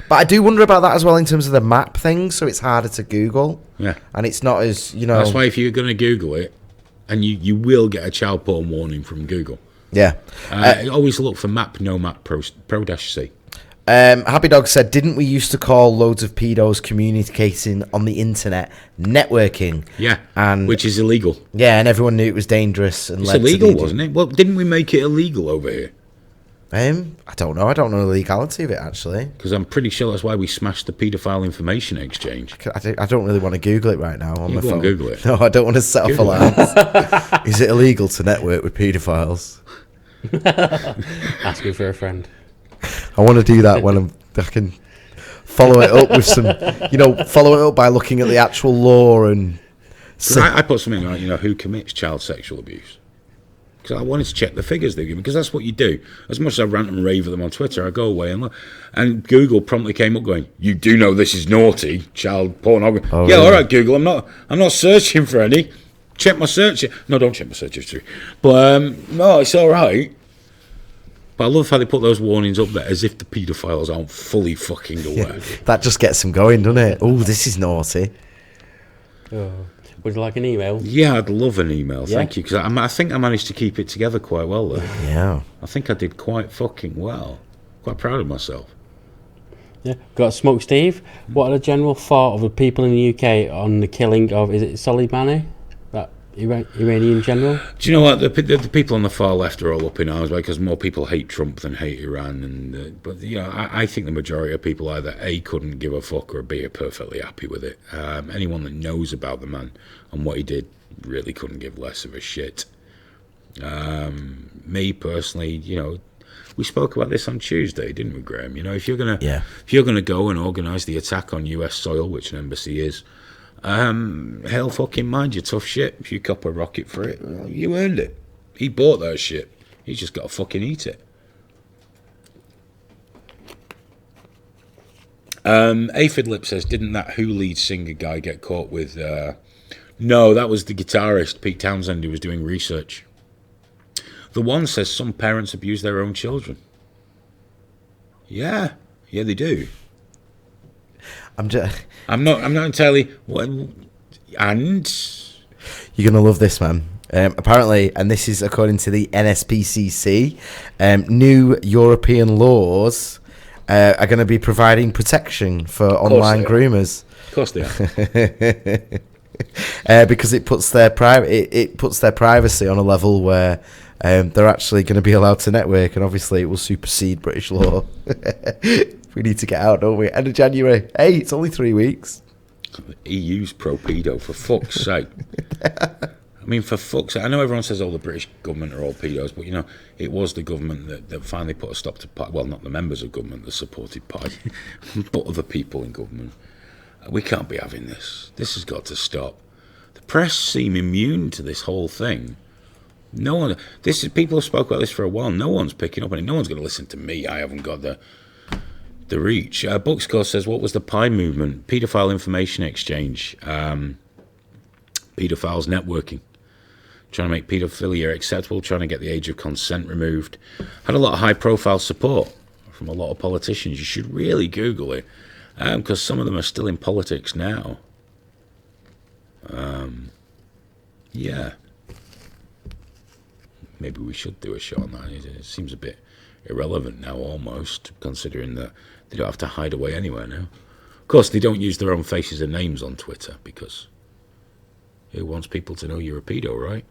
But I do wonder about that as well in terms of the map thing, so it's harder to Google. Yeah. And it's not as, That's why if you're going to Google it, and you will get a child porn warning from Google. Yeah. Always look for map, no map, pro-C. Happy Dog said, didn't we used to call loads of pedos communicating on the internet networking? Yeah, and which is illegal. Yeah, and everyone knew it was dangerous. And it's illegal, wasn't it? Well, didn't we make it illegal over here? I don't know. I don't know the legality of it, actually. Because I'm pretty sure that's why we smashed the paedophile information exchange. I don't really want to Google it right now on my phone. Google it. No, I don't want to set off alarms. Is it illegal to network with paedophiles? Asking for a friend. I want to do that when I can follow it up with some, follow it up by looking at the actual law and... I put something like, who commits child sexual abuse? Because I wanted to check the figures they give me, because that's what you do. As much as I rant and rave at them on Twitter, I go away and look. And Google promptly came up going, you do know this is naughty, child pornography. Oh, yeah, really? All right, Google, I'm not searching for any. Check my search. No, don't check my search history. But, no, it's all right. But I love how they put those warnings up there as if the paedophiles aren't fully fucking aware. That just gets them going, doesn't it? Oh, this is naughty. Oh. Would you like an email? Yeah, I'd love an email. Yeah? Thank you. Because I think I managed to keep it together quite well, though. Yeah. I think I did quite fucking well. Quite proud of myself. Yeah. Got Smoke Steve. What are the general thought of the people in the UK on the killing of, is it Soleimani? That Iranian general? Do you know what? The people on the far left are all up in arms because more people hate Trump than hate Iran. But I think the majority of people either A, couldn't give a fuck, or B, are perfectly happy with it. Anyone that knows about the man and what he did really couldn't give less of a shit. Me personally, we spoke about this on Tuesday, didn't we, Graeme? If you're gonna go and organise the attack on US soil, which an embassy is, hell fucking mind you, tough shit. If you cop a rocket for it, well, you earned it. He bought that shit. He's just got to fucking eat it. Aphid Lip says, didn't that Who lead singer guy get caught with... No, that was the guitarist, Pete Townsend, who was doing research. The one says some parents abuse their own children. Yeah, they do. I'm not entirely. And you're gonna love this, man. Apparently, and this is according to the NSPCC, new European laws are going to be providing protection for online groomers. Of course they are. Because it puts their privacy on a level where they're actually going to be allowed to network, and obviously it will supersede British law. We need to get out, don't we? End of January. Hey, it's only 3 weeks. The EU's pro-pedo, for fuck's sake. I mean, for fuck's sake, I know everyone says, the British government are all pedos, but, it was the government that finally put a stop to pi. Well, not the members of government that supported pi, but other people in government. We can't be having this. This has got to stop. The press seem immune to this whole thing. No one. People have spoke about this for a while. No one's picking up on it. No one's going to listen to me. I haven't got the reach. Bookscore says, what was the pi movement? Pedophile information exchange. Pedophiles networking. Trying to make paedophilia acceptable, trying to get the age of consent removed. Had a lot of high-profile support from a lot of politicians. You should really Google it, because some of them are still in politics now. Yeah. Maybe we should do a show on that. It seems a bit irrelevant now, almost, considering that they don't have to hide away anywhere now. Of course, they don't use their own faces and names on Twitter, because who wants people to know you're a pedo, right?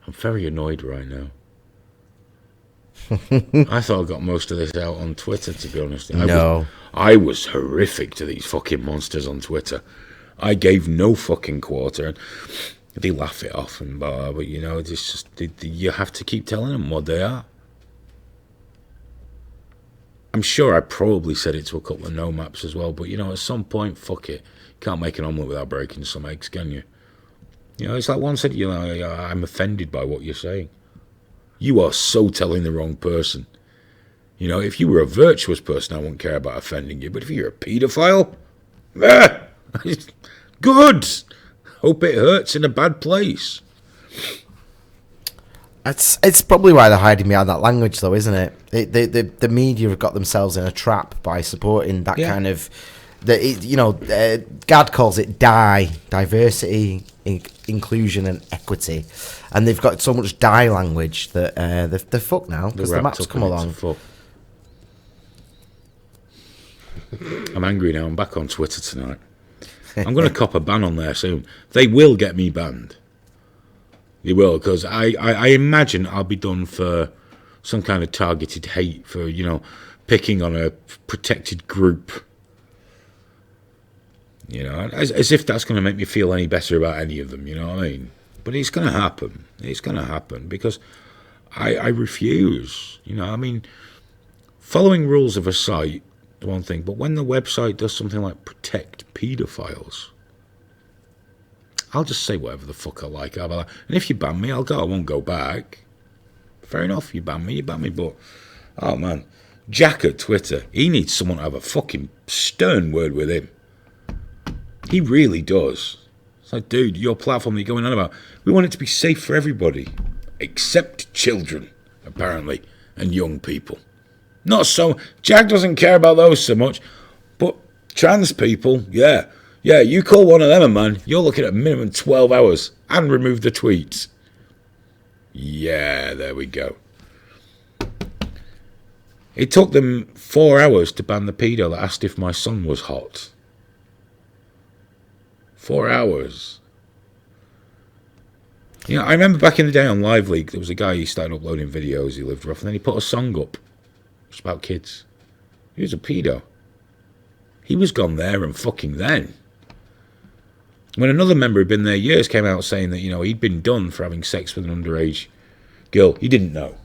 I'm very annoyed right now. I thought I got most of this out on Twitter, to be honest. I was horrific to these fucking monsters on Twitter. I gave no fucking quarter. And they laugh it off and blah, but it's just you have to keep telling them what they are. I'm sure I probably said it to a couple of no maps as well, but at some point, fuck it. Can't make an omelette without breaking some eggs, can you? It's like one said, I'm offended by what you're saying. You are so telling the wrong person. If you were a virtuous person, I wouldn't care about offending you, but if you're a paedophile, good. Hope it hurts in a bad place. It's probably why they're hiding behind that language, though, isn't it? The media have got themselves in a trap by supporting that kind of... Gad calls it diversity, inclusion and equity. And they've got so much language that they're fucked now because the maps come along. I'm angry now. I'm back on Twitter tonight. I'm going to cop a ban on there soon. They will get me banned. They will, because I imagine I'll be done for some kind of targeted hate for, picking on a protected group. As if that's going to make me feel any better about any of them, you know what I mean? But it's going to happen. It's going to happen because I refuse. Following rules of a site is one thing, but when the website does something like protect pedophiles, I'll just say whatever the fuck I like. And if you ban me, I'll go. I won't go back. Fair enough, you ban me. But, oh man, Jack at Twitter, he needs someone to have a fucking stern word with him. He really does. It's like, dude, your platform that you're going on about, we want it to be safe for everybody, except children, apparently, and young people. Not so. Jack doesn't care about those so much, but trans people, yeah, you call one of them a man, you're looking at a minimum 12 hours and remove the tweets. Yeah, there we go. It took them 4 hours to ban the pedo that asked if my son was hot. 4 hours. I remember back in the day on Live League, there was a guy, he started uploading videos, he lived rough, and then he put a song up. It's about kids. He was a pedo. He was gone there and fucking then. When another member who'd been there years came out saying that, he'd been done for having sex with an underage girl, he didn't know.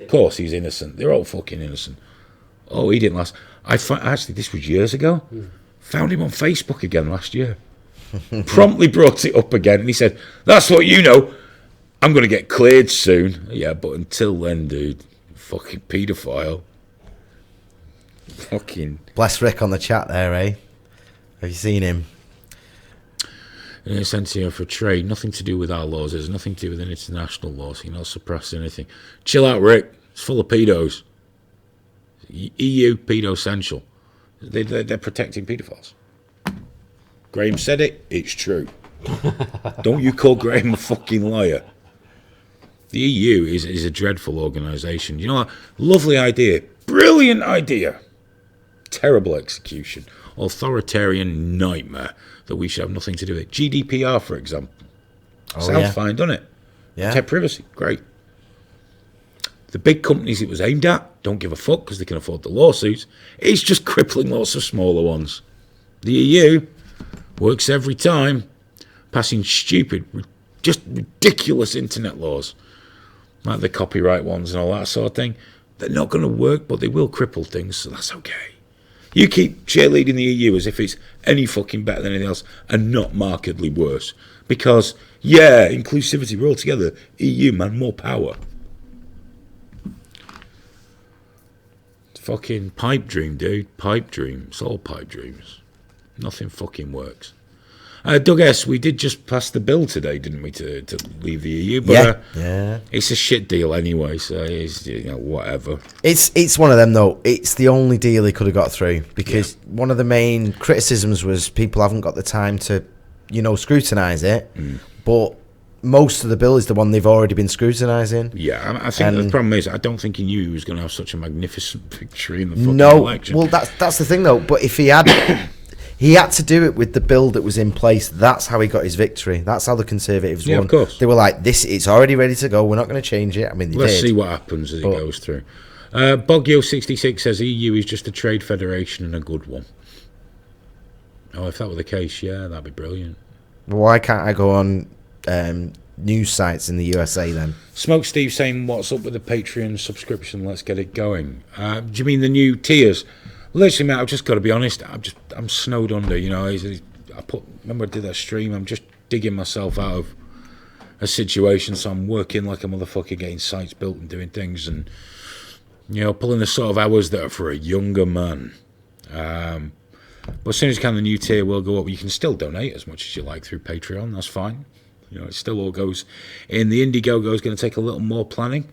Of course, he's innocent. They're all fucking innocent. Oh, he didn't last. Actually, this was years ago. Found him on Facebook again last year. Promptly brought it up again, and he said, "That's what you know. I'm going to get cleared soon." Yeah, but until then, dude, fucking paedophile. Fucking. Bless Rick on the chat there, eh? Have you seen him? Sent here for trade. Nothing to do with our laws. There's nothing to do with international laws. You're not suppressing anything. Chill out, Rick. It's full of pedos. EU pedo central. They're protecting paedophiles. Graeme said it. It's true. Don't you call Graeme a fucking liar. The EU is a dreadful organisation. You know what? Lovely idea. Brilliant idea. Terrible execution. Authoritarian nightmare that we should have nothing to do with it. GDPR, for example. Sounds fine, doesn't it? Yeah. Protect privacy. Great. The big companies it was aimed at don't give a fuck because they can afford the lawsuits. It's just crippling lots of smaller ones. The EU works every time, passing stupid, just ridiculous internet laws, like the copyright ones and all that sort of thing. They're not going to work, but they will cripple things, so that's okay. You keep cheerleading the EU as if it's any fucking better than anything else and not markedly worse. Because, yeah, inclusivity, we're all together. EU, man, more power. Fucking pipe dream, dude. Pipe dream. It's all pipe dreams. Nothing fucking works. Doug S., we did just pass the bill today, didn't we, to leave the EU? But, yeah. It's a shit deal anyway, so it's, whatever. It's one of them, though. It's the only deal he could have got through because one of the main criticisms was people haven't got the time to, scrutinise it. But most of the bill is the one they've already been scrutinising. Yeah, I think the problem is I don't think he knew he was going to have such a magnificent victory in the fucking election. Well, that's the thing, though. But if he had... He had to do it with the bill that was in place. That's how he got his victory. That's how the Conservatives won. Of course. They were like, it's already ready to go. We're not going to change it. I mean, Let's see what happens as it goes through. Bogyo66 says EU is just a trade federation and a good one. Oh, if that were the case, yeah, that'd be brilliant. Why can't I go on news sites in the USA then? Smoke Steve saying, what's up with the Patreon subscription? Let's get it going. Do you mean the new tiers? Literally, mate, I've just got to be honest. I'm snowed under. Remember I did that stream. I'm just digging myself out of a situation, so I'm working like a motherfucker, getting sites built and doing things, and pulling the sort of hours that are for a younger man. But as soon as you can, the new tier will go up. You can still donate as much as you like through Patreon. That's fine. It still all goes in. The Indiegogo is going to take a little more planning.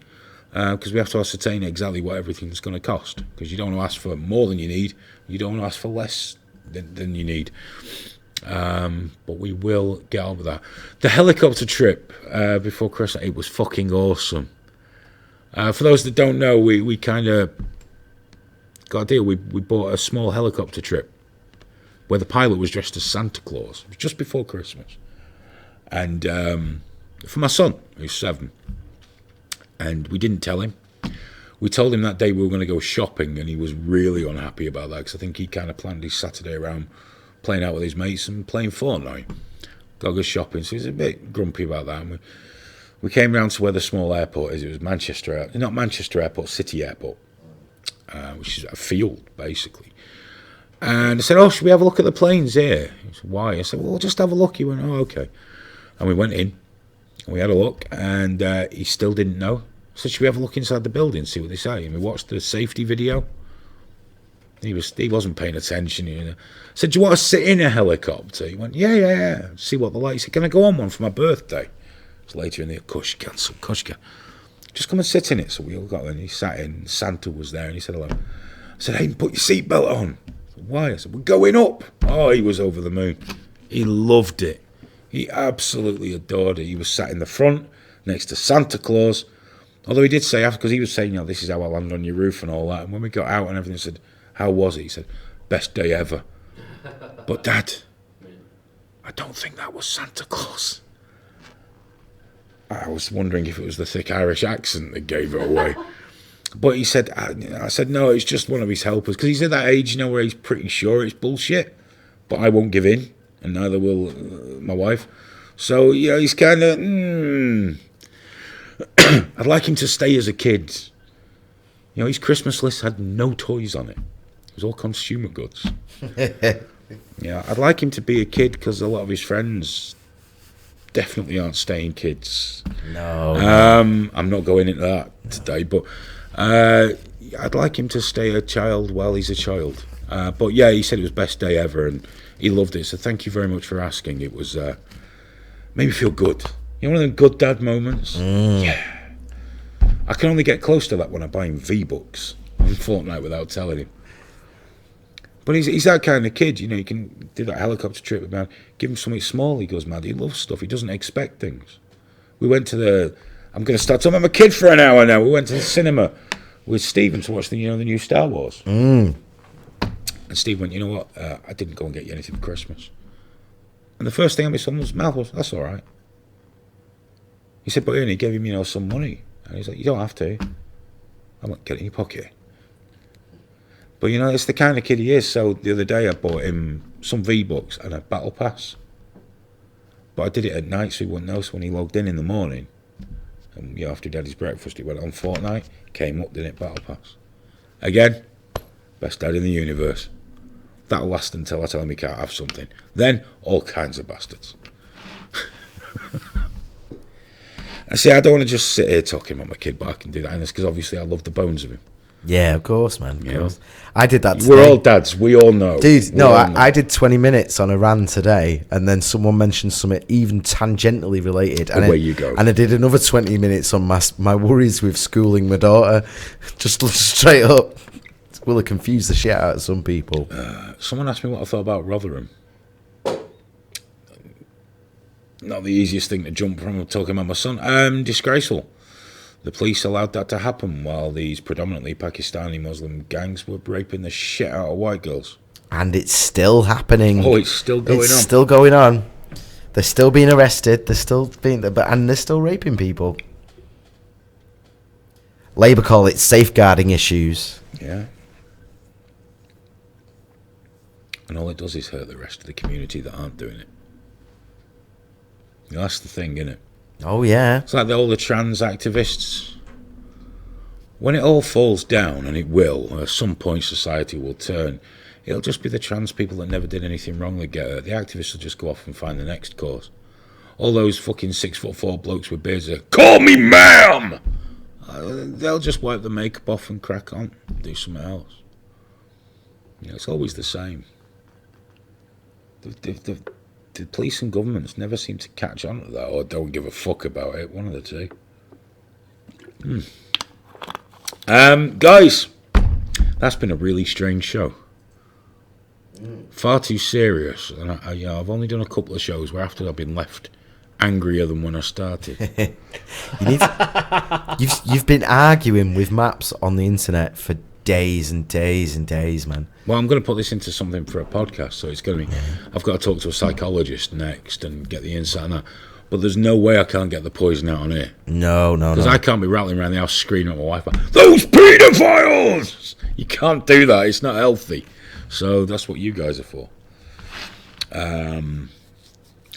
Because we have to ascertain exactly what everything's going to cost. Because you don't want to ask for more than you need. You don't want to ask for less than you need. But we will get on with that. The helicopter trip before Christmas, it was fucking awesome. For those that don't know, we kind of got a deal. We bought a small helicopter trip where the pilot was dressed as Santa Claus. It was just before Christmas. And for my son, who's 7. And we didn't tell him. We told him that day we were going to go shopping, and he was really unhappy about that because I think he kind of planned his Saturday around playing out with his mates and playing Fortnite. Go shopping, so he's a bit grumpy about that. And we came round to where the small airport is. It was not Manchester Airport, City Airport, which is a field, basically. And I said, oh, should we have a look at the planes here? He said, why? I said, well, just have a look. He went, oh, okay. And we went in, and we had a look, and he still didn't know. So should we have a look inside the building, see what they say? And we watched the safety video. He wasn't paying attention. I said, do you want to sit in a helicopter? He went, yeah. See what the lights. He said, can I go on one for my birthday? It's later in the, of course you can, son, of course you can. Just come and sit in it. So we all got there, and he sat in. Santa was there, and he said hello. I said, hey, put your seatbelt on. I said, why? I said, we're going up. Oh, he was over the moon. He loved it. He absolutely adored it. He was sat in the front next to Santa Claus. Although he did say, after, because he was saying, this is how I land on your roof and all that. And when we got out and everything, I said, how was it? He said, best day ever. But Dad, I don't think that was Santa Claus. I was wondering if it was the thick Irish accent that gave it away. But he said, I said, no, it's just one of his helpers. Because he's at that age, where he's pretty sure it's bullshit. But I won't give in, and neither will my wife. So, he's kind of, I'd like him to stay as a kid. His Christmas list had no toys on it. It was all consumer goods. I'd like him to be a kid because a lot of his friends definitely aren't staying kids. No. I'm not going into that today, but I'd like him to stay a child while he's a child. But yeah, he said it was best day ever, and he loved it. So thank you very much for asking. It was made me feel good. One of them good dad moments. Yeah. I can only get close to that when I buy him V-Bucks on Fortnite without telling him. But he's that kind of kid, you can do that helicopter trip with him, give him something small, he goes mad. He loves stuff, he doesn't expect things. We went to I'm going to start talking about my kid for an hour now. We went to the cinema with Stephen to watch the new Star Wars. And Steve went, you know what, I didn't go and get you anything for Christmas. And the first thing on my son's mouth was, that's all right. He said, but he gave him, some money. And he's like, you don't have to. I went, get it in your pocket. But you know, it's the kind of kid he is. So the other day I bought him some V-Bucks and a battle pass. But I did it at night so he wouldn't notice when he logged in the morning. And you know, after he had his breakfast, he went on Fortnite, came up, did it, battle pass. Again, best dad in the universe. That'll last until I tell him he can't have something. Then, all kinds of bastards. I see, I don't want to just sit here talking about my kid, but I can do that. And it's because obviously I love the bones of him. Yeah, of course, man. Of course. I did that today. We're all dads, we all know. Dude, no, I did 20 minutes on Iran today, and then someone mentioned something even tangentially related. And Away you go. And I did another 20 minutes on my worries with schooling my daughter. Just straight up. Will have confused the shit out of some people. Someone asked me what I thought about Rotherham. Not the easiest thing to jump from talking about my son. Disgraceful. The police allowed that to happen while these predominantly Pakistani Muslim gangs were raping the shit out of white girls. And it's still happening. Oh, it's still going on. It's still going on. They're still being arrested. They're still and they're still raping people. Labour call it safeguarding issues. Yeah. And all it does is hurt the rest of the community that aren't doing it. You know, that's the thing, isn't it? Oh, yeah. It's like all the trans activists. When it all falls down, and it will, at some point society will turn, it'll just be the trans people that never did anything wrong that get hurt. The activists will just go off and find the next cause. All those fucking 6'4" blokes with beards that call me ma'am! They'll just wipe the makeup off and crack on, do something else. You know, it's always the same. The police and governments never seem to catch on to that or don't give a fuck about it. One of the two. Guys, that's been a really strange show. Far too serious. And I've only done a couple of shows where after I've been left angrier than when I started. You've been arguing with maps on the internet for days and days and days, man. Well, I'm going to put this into something for a podcast, so it's going to be... I've got to talk to a psychologist next and get the insight on that. But there's no way I can't get the poison out on here. No. Because I can't be rattling around the house screaming at my wife, those pedophiles! You can't do that. It's not healthy. So that's what you guys are for. I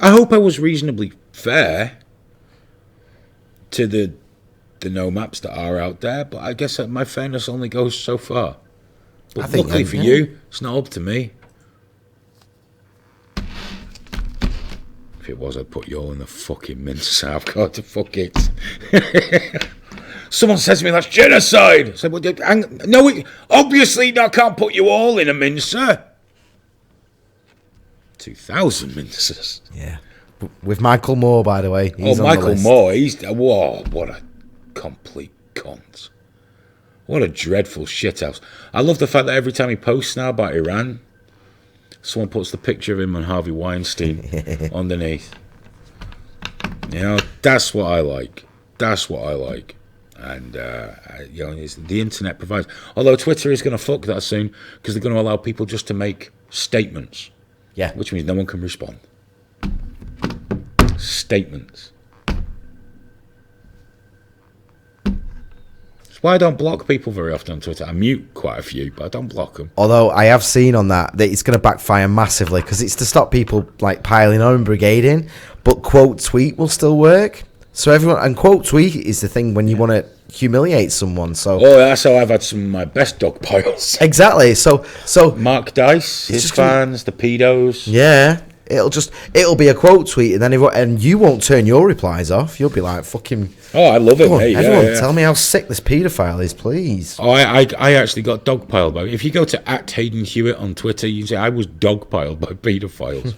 hope I was reasonably fair to the no maps that are out there, but I guess that my fairness only goes so far. But luckily for you, it's not up to me. If it was, I'd put you all in the fucking mincer. I've got to fuck it. Someone says to me, that's genocide. I said, well, no, obviously I can't put you all in a mincer. 2,000 mincers. Yeah. With Michael Moore, by the way. He's Michael Moore. Whoa, what a complete cunt. What a dreadful shithouse. I love the fact that every time he posts now about Iran, someone puts the picture of him and Harvey Weinstein underneath. You know, that's what I like. That's what I like. And, you know, the internet provides. Although Twitter is going to fuck that soon because they're going to allow people just to make statements. Yeah. Which means no one can respond. Statements. That's why I don't block people very often on Twitter. I mute quite a few, but I don't block them. Although I have seen on that it's going to backfire massively because it's to stop people like piling on and brigading, but quote tweet will still work. So everyone, and quote tweet is the thing when you want to humiliate someone. So that's how I've had some of my best dog piles. Exactly. So Mark Dice, his fans, the pedos. Yeah. It'll be a quote tweet, and then and you won't turn your replies off. You'll be like, fucking. Oh, I love it, mate. Everyone, tell me how sick this paedophile is, please. Oh, I actually got dogpiled by. If you go to @Hayden Hewitt on Twitter, you can say I was dogpiled by paedophiles.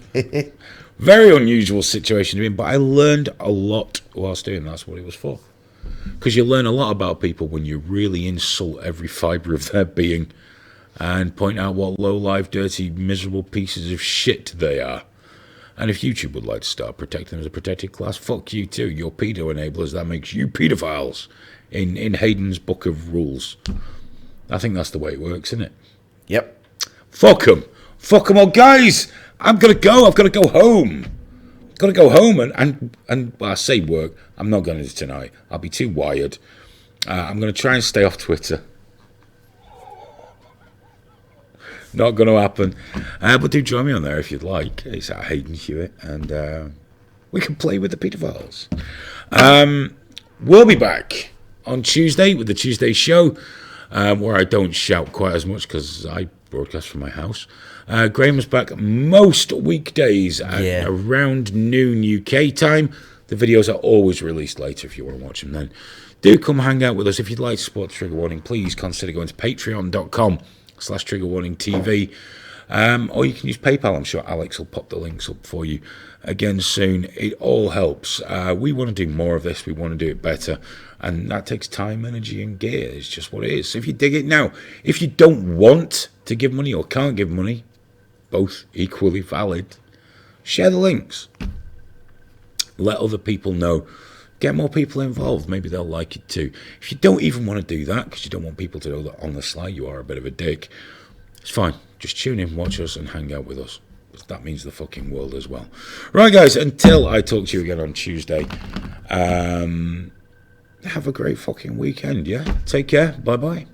Very unusual situation to be in, but I learned a lot whilst doing that. That's what it was for. Because you learn a lot about people when you really insult every fibre of their being and point out what low-life, dirty, miserable pieces of shit they are. And if YouTube would like to start protecting them as a protected class, fuck you too. You're pedo enablers. That makes you pedophiles in Hayden's book of rules. I think that's the way it works, isn't it? Yep. Fuck them. Fuck them all. Guys, I'm going to go. I've got to go home. Got to go home and well, I say work. I'm not going to tonight. I'll be too wired. I'm going to try and stay off Twitter. Not going to happen. But do join me on there if you'd like. It's at Hayden Hewitt, and we can play with the pedophiles. We'll be back on Tuesday with the Tuesday show, where I don't shout quite as much because I broadcast from my house. Graeme is back most weekdays at around noon UK time. The videos are always released later if you want to watch them then. Do come hang out with us. If you'd like to support Trigger Warning, please consider going to patreon.com/triggerwarningtv. Or you can use PayPal. I'm sure Alex will pop the links up for you again soon. It all helps. We want to do more of this. We want to do it better. And that takes time, energy, and gear. It's just what it is. So if you dig it now, if you don't want to give money or can't give money, both equally valid, share the links. Let other people know. Get more people involved. Maybe they'll like it too. If you don't even want to do that because you don't want people to know that on the sly you are a bit of a dick, it's fine. Just tune in, watch us, and hang out with us. That means the fucking world as well. Right, guys, until I talk to you again on Tuesday, have a great fucking weekend, yeah? Take care. Bye-bye.